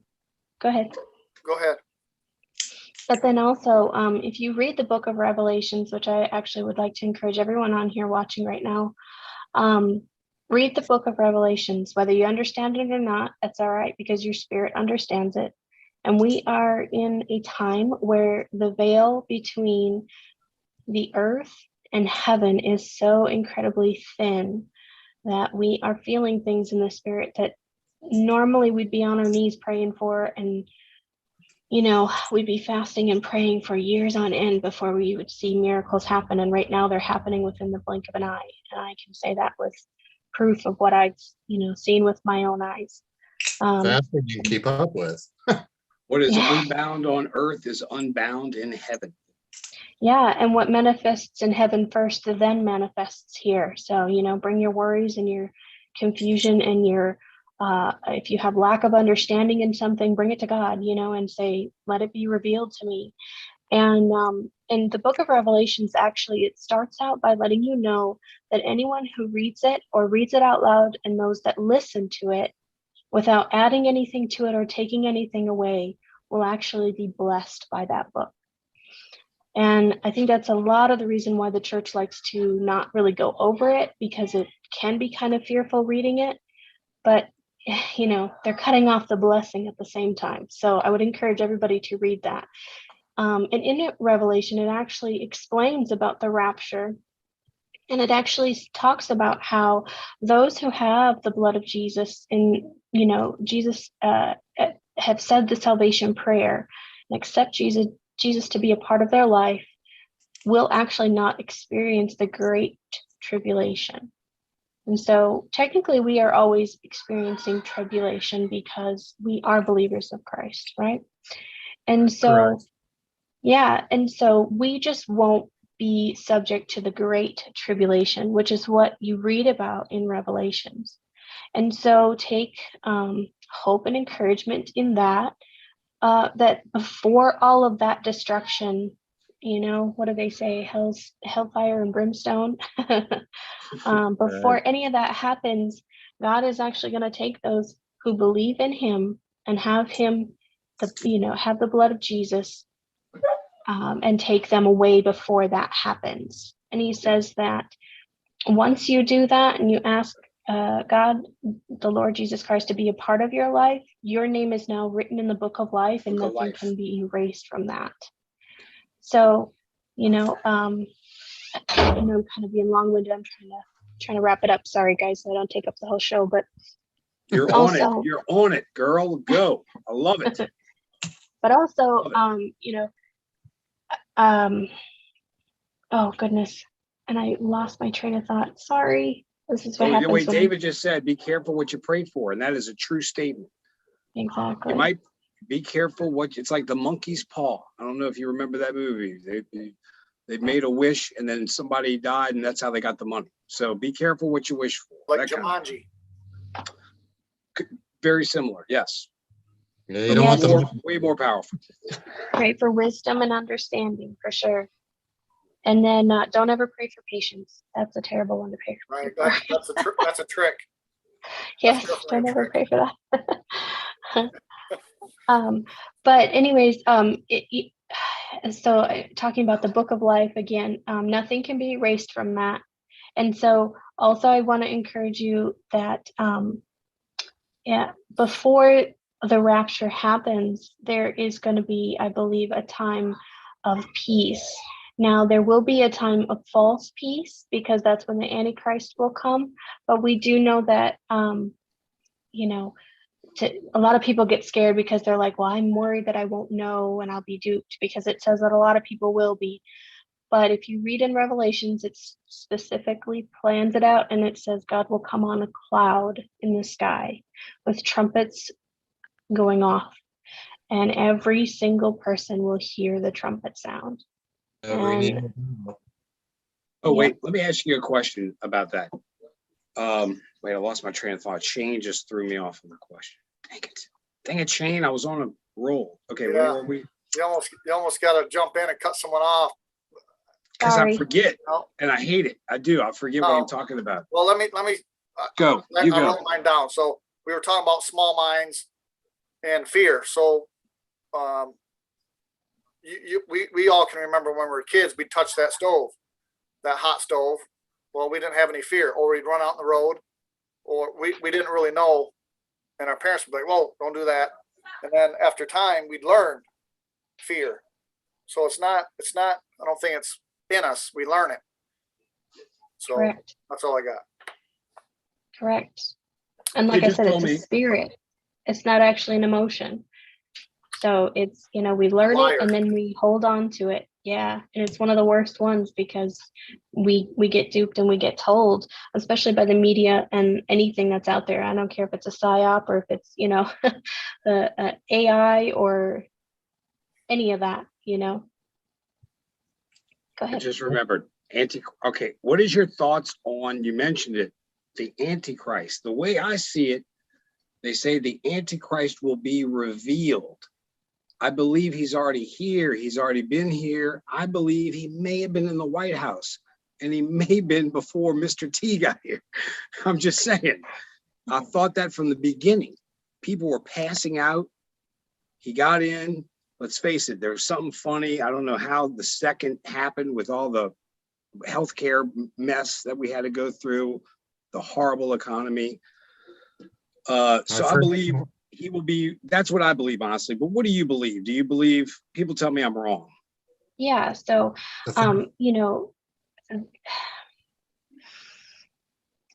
go ahead. Go ahead. But then also, if you read the book of Revelations, which I actually would like to encourage everyone on here watching right now, read the book of Revelations, whether you understand it or not, that's all right, because your spirit understands it. And we are in a time where the veil between the earth and heaven is so incredibly thin that we are feeling things in the spirit that normally we'd be on our knees praying for, and we'd be fasting and praying for years on end before we would see miracles happen. And right now they're happening within the blink of an eye. And I can say that with proof of what I've, seen with my own eyes. That's what you can keep up with. What is Yeah. unbound on earth is unbound in heaven. Yeah. And what manifests in heaven first then manifests here. So, bring your worries and your confusion and your, if you have lack of understanding in something, bring it to God, and say, let it be revealed to me. And in the book of Revelations, actually, it starts out by letting you know that anyone who reads it or reads it out loud, and those that listen to it without adding anything to it or taking anything away, will actually be blessed by that book. And I think that's a lot of the reason why the church likes to not really go over it, because it can be kind of fearful reading it. But, they're cutting off the blessing at the same time. So I would encourage everybody to read that. And in Revelation, it actually explains about the rapture. And it actually talks about how those who have the blood of Jesus and, Jesus have said the salvation prayer and accept Jesus to be a part of their life, will actually not experience the great tribulation. And so technically we are always experiencing tribulation because we are believers of Christ, right? And so, Correct. yeah, and so we just won't be subject to the great tribulation, which is what you read about in Revelations. And so take hope and encouragement in that, that before all of that destruction, what do they say? Hellfire and brimstone. Before any of that happens, God is actually going to take those who believe in him and have him, have the blood of Jesus, and take them away before that happens. And he says that once you do that and you ask God, the Lord Jesus Christ, to be a part of your life, your name is now written in the book of life, and nothing can be erased from that. So, I know I'm kind of being long-winded. I'm trying to wrap it up. Sorry, guys, so I don't take up the whole show, but You're on it. You're on it, girl. Go. I love it. But also, oh goodness, and I lost my train of thought. Sorry. This is what happens. Wait, David just said, be careful what you pray for. And that is a true statement. Exactly. You might be careful it's like the monkey's paw. I don't know if you remember that movie. They made a wish and then somebody died and that's how they got the money. So be careful what you wish for. Like Jumanji. Very similar. Yes. Yeah, you don't want the way more powerful. Pray for wisdom and understanding, for sure. And then don't ever pray for patience. That's a terrible one to pray for. Right. That's a trick. Yes, don't ever pray for that. But anyways, so talking about the book of life again, nothing can be erased from that. And so also I want to encourage you that before the rapture happens, there is going to be, I believe, a time of peace. Now, there will be a time of false peace because that's when the Antichrist will come. But we do know that, you know, a lot of people get scared because they're like, well, I'm worried that I won't know and I'll be duped, because it says that a lot of people will be. But if you read in Revelations, it specifically plans it out, and it says God will come on a cloud in the sky with trumpets going off, and every single person will hear the trumpet sound. Every knee And will bow. Oh, Yeah. wait, let me ask you a question about that. Wait, I lost my train of thought. Shane just threw me off of the question. Dang it, Shane, I was on a roll. Okay, where Yeah. were we? You almost got to jump in and cut someone off. Because I Sorry. forget, No. and I hate it. I do. I forget what I'm talking about. Well, let me Go, I you go. wrote mine down. So we were talking about small minds and fear. So we all can remember when we were kids, we'd touch that stove, that hot stove. Well, we didn't have any fear, or we'd run out in the road, or we didn't really know. And our parents would be like, whoa, don't do that. And then after time, we'd learn fear. So it's not, I don't think it's in us. We learn it. So Correct. that's all I got. Correct. And They like I just said, told it's me- a spirit. It's not actually an emotion. So it's, we learn Liar. it and then we hold on to it. Yeah. And it's one of the worst ones because we get duped and we get told, especially by the media and anything that's out there. I don't care if it's a psyop or if it's, the AI or any of that, Go I ahead. just remembered. Okay, what is your thoughts on, you mentioned it, the Antichrist? The way I see it, they say the Antichrist will be revealed. I believe he's already here. He's already been here. I believe he may have been in the White House, and he may have been before Mr. T got here. I'm just saying. I thought that from the beginning. People were passing out. He got in. Let's face it, there was something funny. I don't know how the second happened with all the healthcare mess that we had to go through, the horrible economy. So I believe he will be, that's what I believe, honestly. But what do you believe? Do you believe, people tell me I'm wrong? Yeah. So,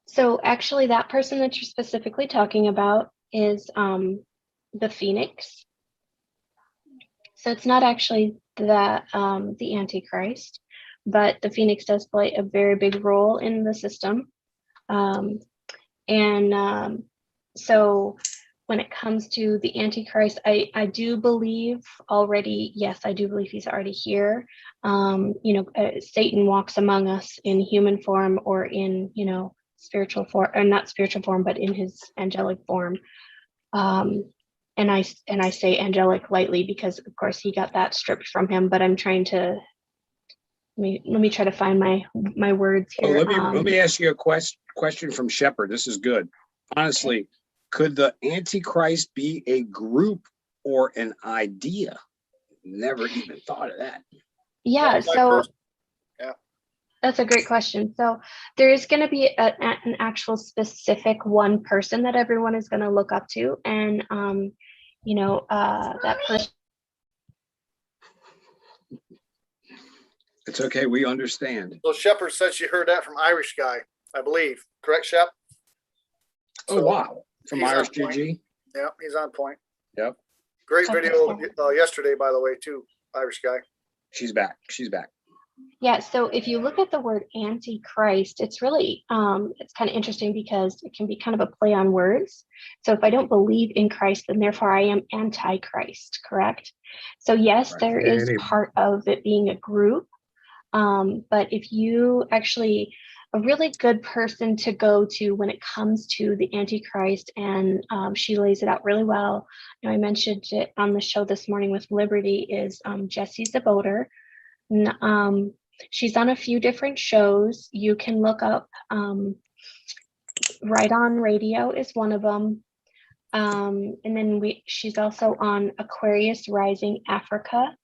so actually that person that you're specifically talking about is the Phoenix. So it's not actually the Antichrist, but the Phoenix does play a very big role in the system. So when it comes to the Antichrist, I do believe already, yes, I do believe he's already here. Satan walks among us in human form or in, spiritual form, or not spiritual form, but in his angelic form. And I say angelic lightly because of course he got that stripped from him, but I'm trying to, let me try to find my words Oh, here. let me ask you a question from Shepard. This is good. Honestly, could the Antichrist be a group or an idea? Never even thought of that. Yeah, so that's a great question. So there is going to be an actual specific one person that everyone is going to look up to, and that person. It's okay, we understand. So Shepard said she heard that from Irish guy, I believe. Correct, Shep? Oh, wow. From he's on Irish point. GG? Yeah, he's on point. Yep. Great Okay, video yesterday, by the way, too. Irish guy. She's back. She's back. Yeah, so if you look at the word Antichrist, it's really, it's kind of interesting because it can be kind of a play on words. So if I don't believe in Christ, then therefore I am anti-Christ, correct? So yes, Right. there is part of it being a group. But if you actually, a really good person to go to when it comes to the Antichrist, and she lays it out really well. I mentioned it on the show this morning with Liberty, is Jessie Zaboter. She's on a few different shows. You can look up Right On Radio is one of them. And then she's also on Aquarius Rising Africa.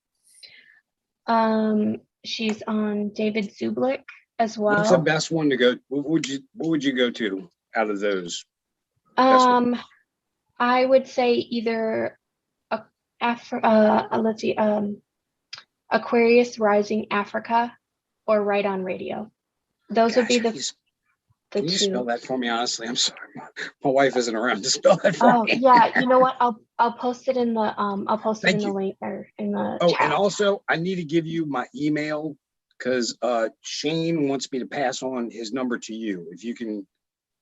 She's on David Zublik as What's the well. best one to go? What would you go to out of those? Best one. I would say either let's see, Aquarius Rising Africa or Right on Radio. Those would be Gosh, the can you spell two. that for me? Honestly, I'm sorry. My wife isn't around to spell that for Oh me. yeah, you know what? I'll post it in the Thank you. link or in the Oh, chat. and also I need to give you my email because Shane wants me to pass on his number to you. If you can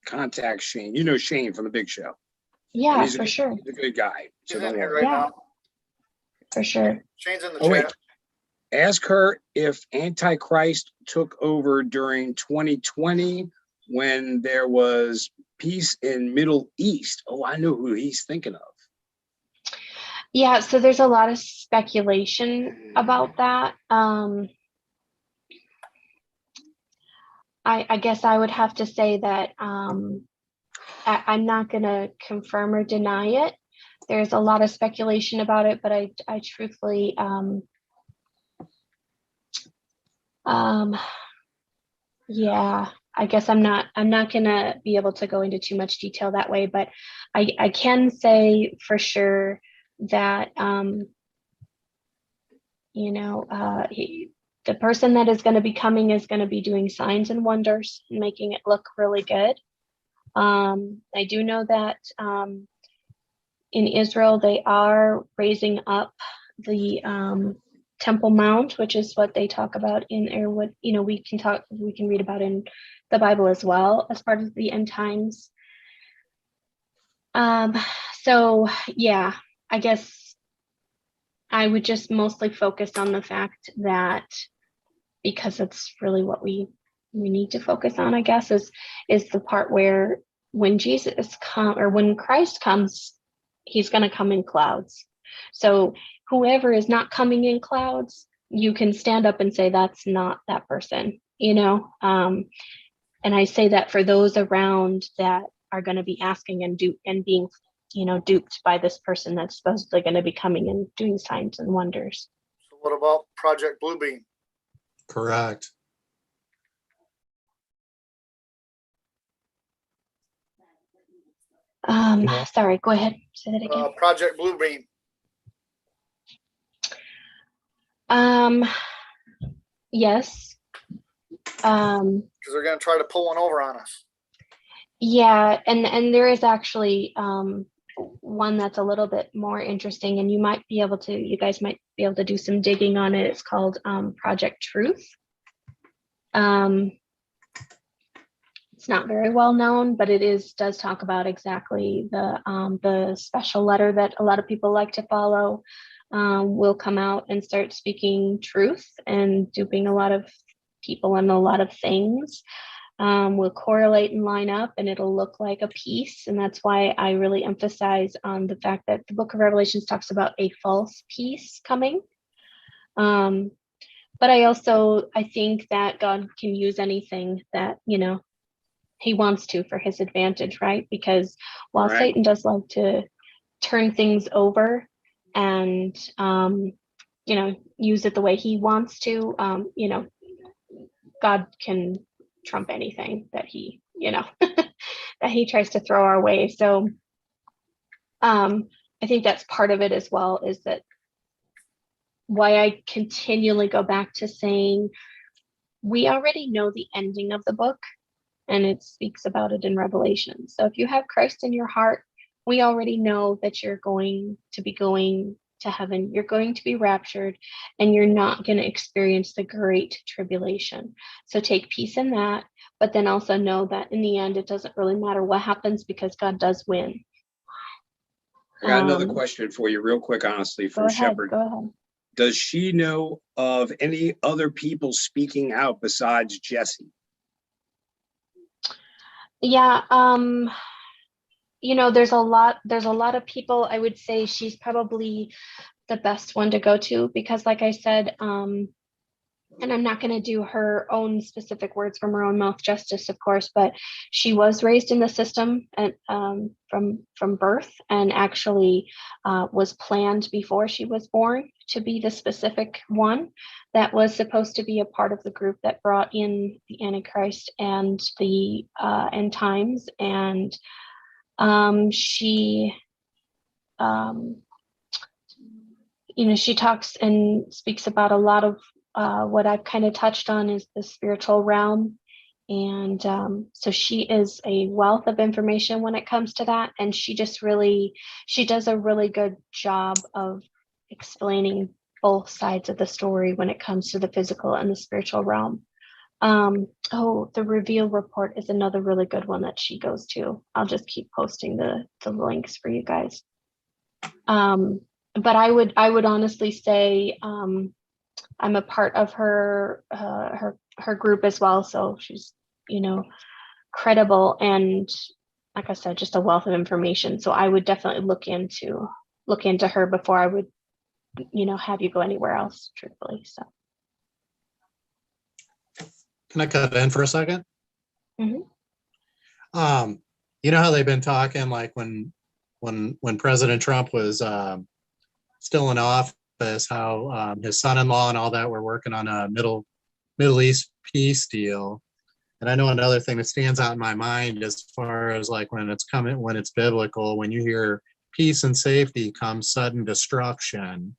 contact Shane, you know Shane from the Big Show. Yeah, He's for sure. He's a good guy. So He's don't in here worry. right Yeah. now. For sure. Shane's in the Oh wait, chat. ask her if Antichrist took over during 2020 when there was peace in Middle East. Oh, I know who he's thinking of. Yeah, so there's a lot of speculation about that. I guess I would have to say that I'm not going to confirm or deny it. There's a lot of speculation about it, but I truthfully, yeah, I guess I'm not going to be able to go into too much detail that way, but I can say for sure that, you know, the person that is going to be coming is going to be doing signs and wonders, making it look really good. I do know that in Israel, they are raising up the Temple Mount, which is what they talk about in, or what, you know, we can read about in the Bible as well as part of the end times. So yeah, I guess I would just mostly focus on the fact that, because it's really what we need to focus on, I guess, is the part where when when Christ comes, he's going to come in clouds. So whoever is not coming in clouds, you can stand up and say that's not that person, you know. And I say that for those around that are going to be asking and being, you know, duped by this person that's supposedly going to be coming and doing signs and wonders. So what about Project Bluebeam? Correct. Sorry, go ahead. Say that again. Project Bluebeam. Yes. Because they're going to try to pull one over on us. Yeah, and there is actually one that's a little bit more interesting, and you guys might be able to do some digging on it. It's called Project Truth. It's not very well known, but it does talk about exactly the special letter that a lot of people like to follow. Will come out and start speaking truth and duping a lot of people and a lot of things. Will correlate and line up, and it'll look like a peace. And that's why I really emphasize on the fact that the book of Revelations talks about a false peace coming. But I think that God can use anything that, you know, he wants to for his advantage, right? Because while Right. Satan does like to turn things over and, you know, use it the way he wants to, you know, God can trump anything that he, you know, that he tries to throw our way. So I think that's part of it as well, is that why I continually go back to saying we already know the ending of the book, and it speaks about it in Revelation. So if you have Christ in your heart, we already know that you're going to be going to heaven. You're going to be raptured, and you're not going to experience the great tribulation. So take peace in that, but then also know that in the end, it doesn't really matter what happens because God does win. I got another question for you real quick, honestly, from Shepard. Go ahead. Does she know of any other people speaking out besides Jesse? Yeah, you know, there's a lot of people. I would say she's probably the best one to go to because, like I said, and I'm not going to do her own specific words from her own mouth justice, of course, but she was raised in the system and from birth, and actually was planned before she was born to be the specific one that was supposed to be a part of the group that brought in the Antichrist and the end times. And she she talks and speaks about a lot of what I've kind of touched on is the spiritual realm. And so she is a wealth of information when it comes to that. And she does a really good job of explaining both sides of the story when it comes to the physical and the spiritual realm. The reveal report is another really good one that she goes to. I'll just keep posting the links for you guys. But I would honestly say I'm a part of her group as well, so she's credible and, like I said, just a wealth of information. So I would definitely look into her before I would have you go anywhere else, truthfully. So Can I cut in for a second? Mhm. You know how they've been talking like when President Trump was still in office, how his son-in-law and all that were working on a Middle East peace deal. And I know another thing that stands out in my mind as far as like when it's biblical, when you hear peace and safety comes sudden destruction.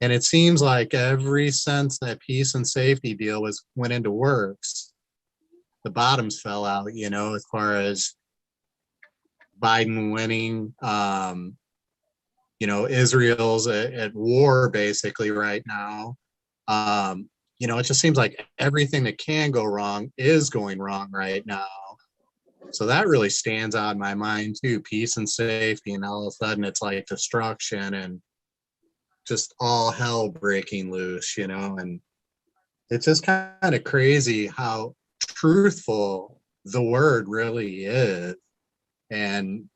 And it seems like every sense that peace and safety deal went into works, the bottoms fell out, as far as Biden winning, Israel's at war basically right now. It just seems like everything that can go wrong is going wrong right now. So that really stands out in my mind too, peace and safety, and all of a sudden it's like destruction and just all hell breaking loose, and it's just kind of crazy how truthful the word really is and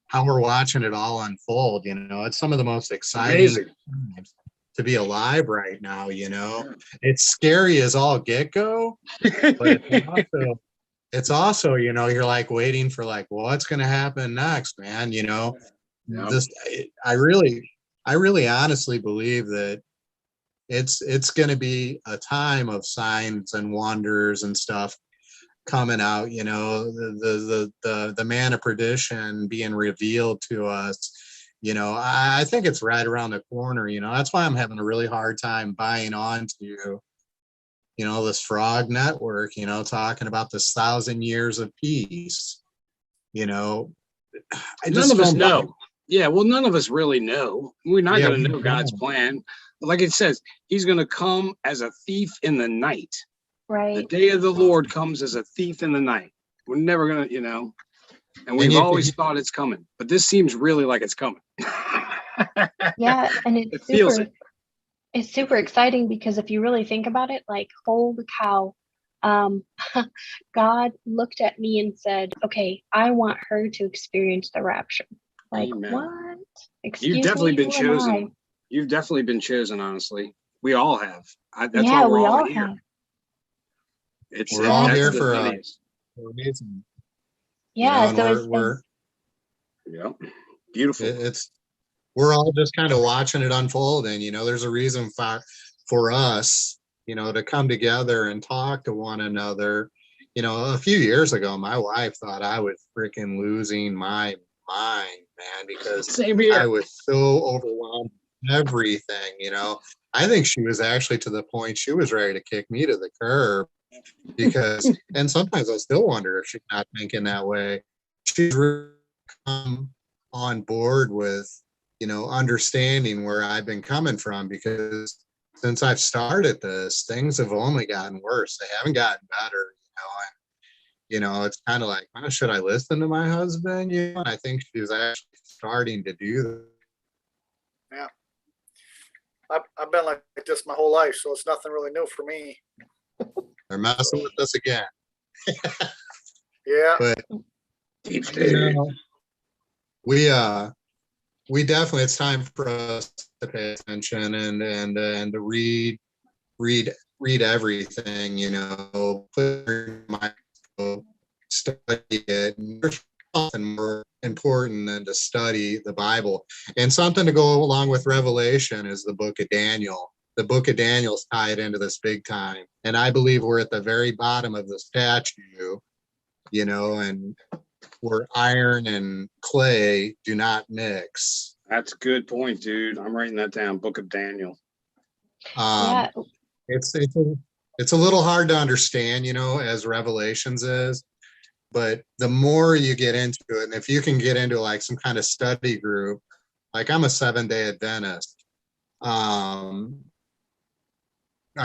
how we're watching it all unfold. It's some of the most exciting times to be alive right now. It's scary as all get go, but it's also, you're like waiting for like, what's going to happen next, man? Yeah. I really honestly believe that it's going to be a time of signs and wonders and stuff coming out, the man of perdition being revealed to us. I think it's right around the corner. That's why I'm having a really hard time buying onto this frog network, talking about this 1,000 years of peace. I None of us know. Yeah, well, none of us really know. We're not going to know God's plan. Like it says, he's going to come as a thief in the night. Right. The day of the Lord comes as a thief in the night. We're never going to, and we've always thought it's coming, but this seems really like it's coming. Yeah, and It's super exciting because if you really think about it, like, holy cow, God looked at me and said, okay, I want her to experience the rapture. Like, Amen. what? You've definitely been chosen. You've definitely been chosen, honestly. We all have. That's why we're all here. We're all here for a reason. Yeah, we're beautiful. We're all just kind of watching it unfold, and there's a reason for us, to come together and talk to one another. A few years ago, my wife thought I was freaking losing my mind, man, because Same here. I was so overwhelmed with everything. I think she was actually to the point she was ready to kick me to the curb because, and sometimes I still wonder if she's not thinking that way. She's really come on board with, understanding where I've been coming from, because since I've started this, things have only gotten worse. They haven't gotten better, and, it's kind of like, oh, should I listen to my husband? And I think she's actually starting to do that. Yeah. I've been like this my whole life, so it's nothing really new for me. They're messing with us again. Yeah. But we definitely, it's time for us to pay attention and to read read everything, put it in my study it. And there's nothing more important than to study the Bible. And something to go along with Revelation is the book of Daniel. The book of Daniel's tied into this big time. And I believe we're at the very bottom of the statue, and where iron and clay do not mix. That's a good point, dude. I'm writing that down. Book of Daniel. Yeah, It's a little hard to understand, as Revelations is, but the more you get into it, and if you can get into like some kind of study group, like I'm a 7-day Adventist. I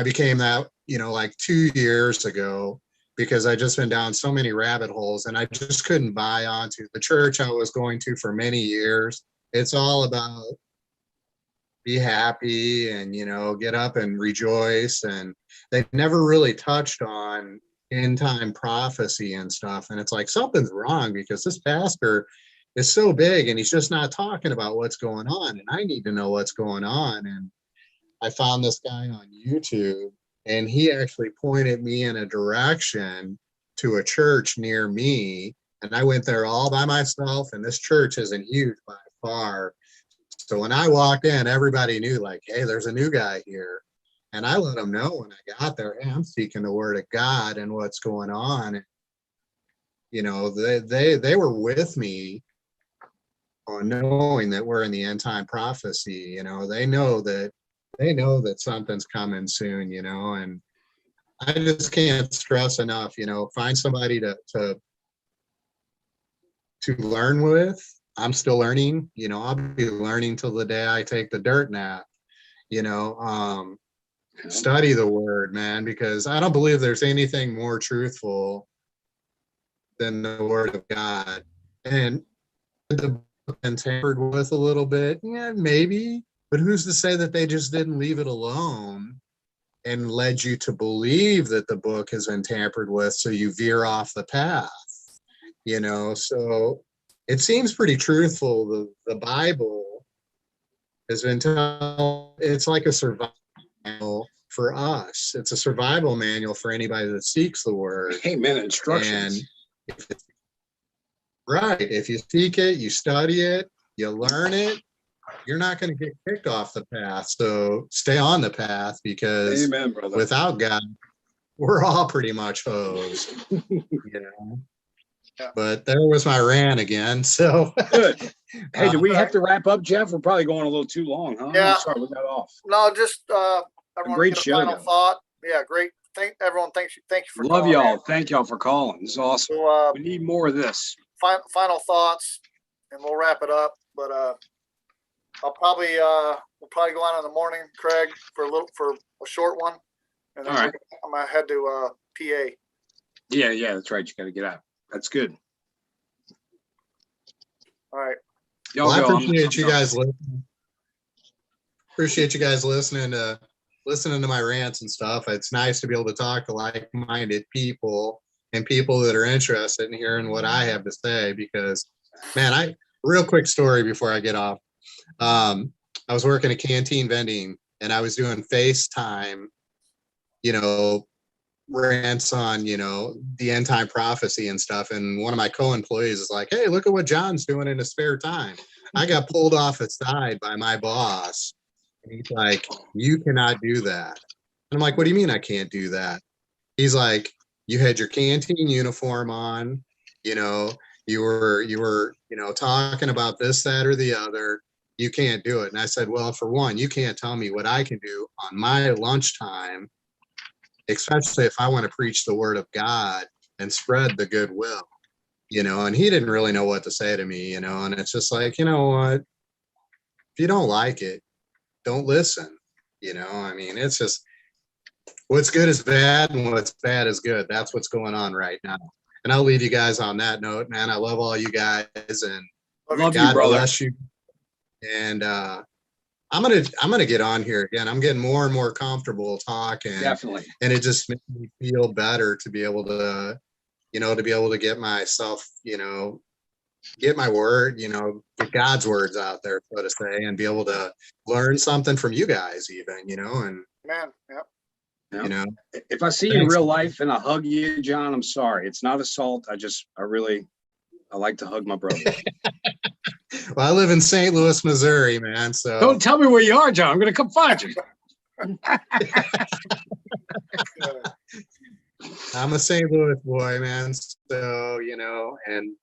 became that, like 2 years ago, because I just been down so many rabbit holes and I just couldn't buy onto the church I was going to for many years. It's all about be happy and, get up and rejoice. And they never really touched on end time prophecy and stuff. And it's like, something's wrong, because this pastor is so big and he's just not talking about what's going on. And I need to know what's going on. And I found this guy on YouTube, and he actually pointed me in a direction to a church near me. And I went there all by myself, and this church isn't huge by far. So when I walked in, everybody knew, like, hey, there's a new guy here. And I let them know when I got there, hey, I'm seeking the word of God and what's going on. And, they were with me on knowing that we're in the end time prophecy. They know that something's coming soon, and I just can't stress enough, find somebody to learn with. I'm still learning, I'll be learning till the day I take the dirt nap, study the word, man, because I don't believe there's anything more truthful than the word of God. And the book been tampered with a little bit, yeah, maybe, but who's to say that they just didn't leave it alone and led you to believe that the book has been tampered with, so you veer off the path, so it seems pretty truthful. The Bible has been it's like a survival manual for us. It's a survival manual for anybody that seeks the word. Amen. Instructions. And if you seek it, you study it, you learn it, you're not going to get kicked off the path. So stay on the path, because Amen, brother. without God, we're all pretty much hosed. Yeah. But there was my rant again. So Good. Hey, do we have to wrap up, Jeff? We're probably going a little too long, huh? Yeah. I'm sorry, we got off. No, just everyone Great get a show, final guys. thought. Yeah, great. Thank you for Love calling y'all. in. Thank y'all for calling. This is awesome. So We need more of this. final thoughts, and we'll wrap it up. But we'll probably go on in the morning, Craig, for a short one, and then All right. I'm gonna head to PA. Yeah, that's right. You got to get out. That's good. All right. Y'all well, I go. appreciate you guys listening. Appreciate you guys listening to my rants and stuff. It's nice to be able to talk to like-minded people and people that are interested in hearing what I have to say, because, man, real quick story before I get off. I was working at canteen vending, and I was doing FaceTime, rants on, the end time prophecy and stuff. And one of my co-employees is like, hey, look at what John's doing in his spare time. I got pulled off the side by my boss. And he's like, you cannot do that. And I'm like, what do you mean I can't do that? He's like, you had your canteen uniform on, you were, talking about this, that, or the other. You can't do it. And I said, well, for one, you can't tell me what I can do on my lunchtime, especially if I want to preach the word of God and spread the goodwill, and he didn't really know what to say to me, and it's just like, you know what, if you don't like it, don't listen. I mean, it's just, what's good is bad and what's bad is good. That's what's going on right now. And I'll leave you guys on that note, man. I love all you guys, and Love you, God brother. bless you. And I'm gonna get on here again. I'm getting more and more comfortable talking. Definitely. And it just makes me feel better to be able to, get myself, get my word, get God's words out there, so to say, and be able to learn something from you guys even, and Man, yep. Yeah. you know. If I see you in Thanks. real life and I hug you, John, I'm sorry. It's not assault. I like to hug my brother. Well, I live in St. Louis, Missouri, man. So Don't tell me where you are, John. I'm going to come find you. I'm a St. Louis boy, man. So, you know, and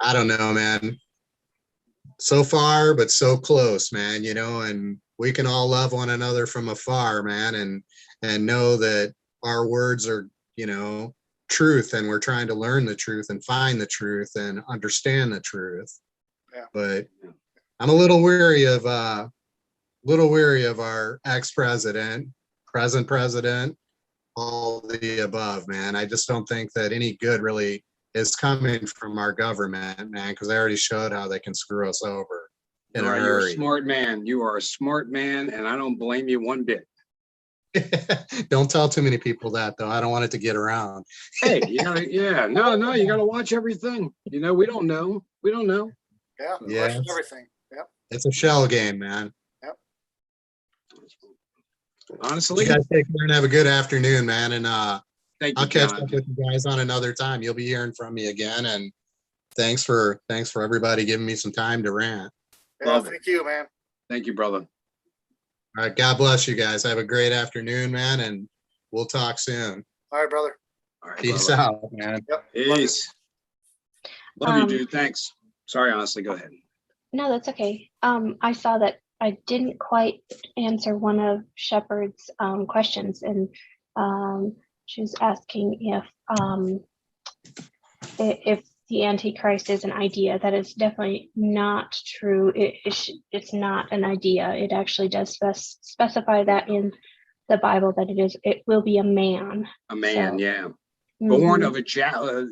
I don't know, man. So far, but so close, man, you know, and we can all love one another from afar, man, and know that our words are, you know, truth, and we're trying to learn the truth and find the truth and understand the truth. Yeah. But I'm a little weary of our ex-president, present president, all the above, man. I just don't think that any good really is coming from our government, man, because they already showed how they can screw us over in a You're a hurry. smart man. You are a smart man, and I don't blame you one bit. Don't tell too many people that, though. I don't want it to get around. Hey, you gotta, no, you gotta watch everything. You know, we don't know. Yeah, Yes. question everything. Yep. It's a shell game, man. Honestly, You guys take care and have a good afternoon, man. And thank you, I'll catch John. up with you guys on another time. You'll be hearing from me again. And thanks for everybody giving me some time to rant. Yeah, Love it. thank you, man. Thank you, brother. All right. God bless you guys. Have a great afternoon, man. And we'll talk soon. All right, brother. All right, Peace brother. out, man. Yep. Love you. Peace. Love you, Um, dude. Thanks. Sorry, honestly. Go ahead. No, that's okay. I saw that I didn't quite answer one of Shepard's questions, and she was asking if the Antichrist is an idea. That is definitely not true. It's not an idea. It actually does specify that in the Bible that it will be a man. A man, So, yeah. Born mhm. of a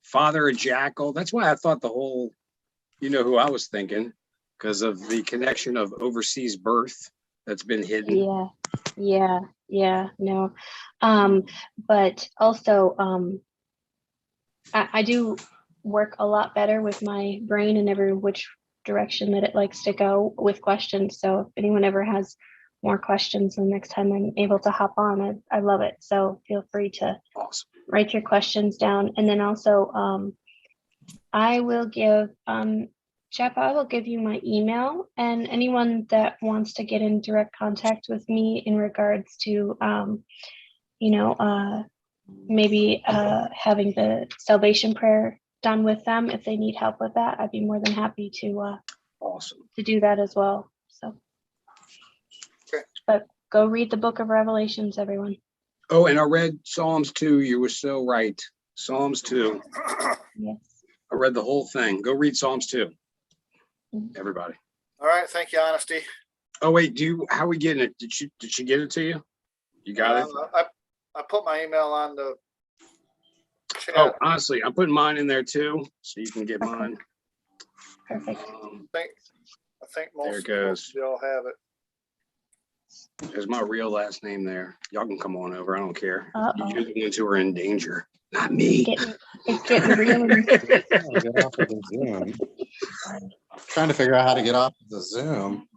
father, a jackal. That's why I thought the whole, you know who I was thinking, because of the connection of overseas birth that's been hidden. Yeah, no. But also, I do work a lot better with my brain in every which direction that it likes to go with questions. So if anyone ever has more questions, the next time I'm able to hop on, I love it. So feel free to Awesome. write your questions down. And then also, I will give, Jeff, I will give you my email, and anyone that wants to get in direct contact with me in regards to, maybe having the salvation prayer done with them, if they need help with that, I'd be more than happy Awesome. to do that as well. So, Okay. but go read the book of Revelations, everyone. Oh, and I read Psalms 2. You were so right. Psalms 2. Yes. I read the whole thing. Go read Psalms 2. Mhm. Everybody. All right, thank you, Honesty. Oh, wait, how are we getting it? Did she get it to you? You got it? I put my email on the chat. Oh, honestly, I'm putting mine in there too, so you can get Okay. mine. Perfect. I think There most it goes. most of y'all have it. There's my real last name there. Y'all can come on over. I don't care. Uh-oh. You're the ones who are in danger, not me. It's getting real. Get off of the Zoom. Trying to figure out how to get off of the Zoom.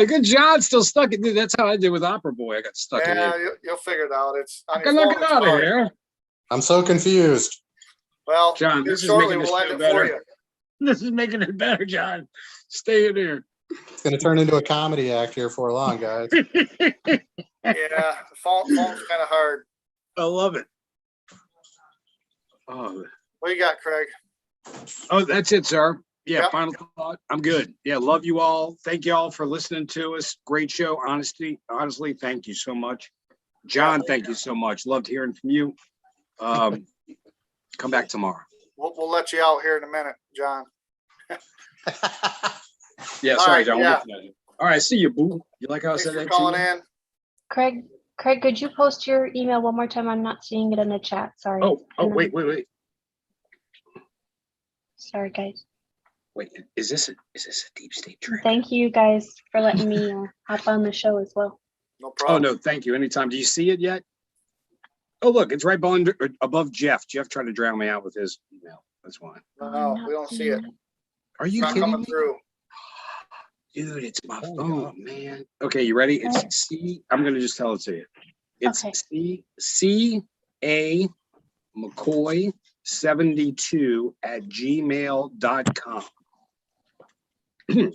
Good job. Still stuck it. Dude, that's how I did with Opera Boy. I got stuck in Yeah, it. you'll figure it out. It's on I your can knock phone, it it's out of fine. here. I'm so confused. Well, John, here this is shortly making the we'll end show it for better. you. This is making it better, John. Stay in here. It's going to turn into a comedy act here for long, guys. Yeah, the phone's kind of hard. I love it. Oh, What you got, Craig? that's it, sir. Yeah, Yep. final thought. I'm good. Yeah, love you all. Thank you all for listening to us. Great show. Honestly, thank you so much. John, thank you so much. Loved hearing from you. Come back tomorrow. We'll let you out here in a minute, John. Yeah, All sorry, right, John. yeah. We'll get to that. All right, see you, boo. You like how I Thanks said for that? calling See you? in. Craig, could you post your email one more time? I'm not seeing it in the chat. Sorry. Oh, And then- wait. Sorry, guys. Wait, is this a deep state trick? Thank you guys for letting me hop on the show as well. No Oh, problem. no, thank you. Anytime. Do you see it yet? Oh, look, it's right above Jeff. Jeff tried to drown me out with his email. That's why. I'm No, not we don't see seeing it. Are It's you not kidding coming me? through. Dude, it's my Oh, phone, God. man. Okay, you ready? Right. I'm going to just tell it to you. It's Okay. CA McCoy 72@gmail.com.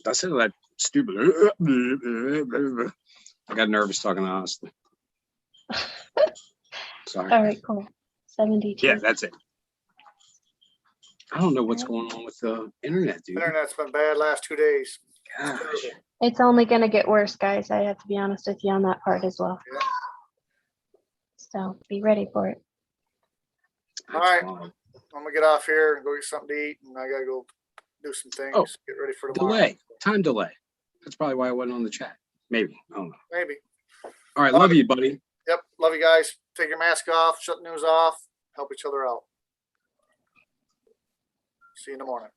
That's it. That stupid. I got nervous talking to Austin. Sorry. All right, cool. 72. Yeah, that's it. I don't know what's Alright. going on with the internet, dude. Internet's been bad last 2 days. Gosh. It's only going to get worse, guys. I have to be honest with you on that part as well. Yeah. So be ready for it. All That's right. fine. I'm gonna get off here and go get something to eat, and I gotta go do some things, Oh, get ready for tomorrow. Delay. Time delay. That's probably why I wasn't on the chat. Maybe. I don't know. Maybe. All right. Love you, buddy. Yep. Love you guys. Take your mask off, shut the news off, help each other out. See you in the morning.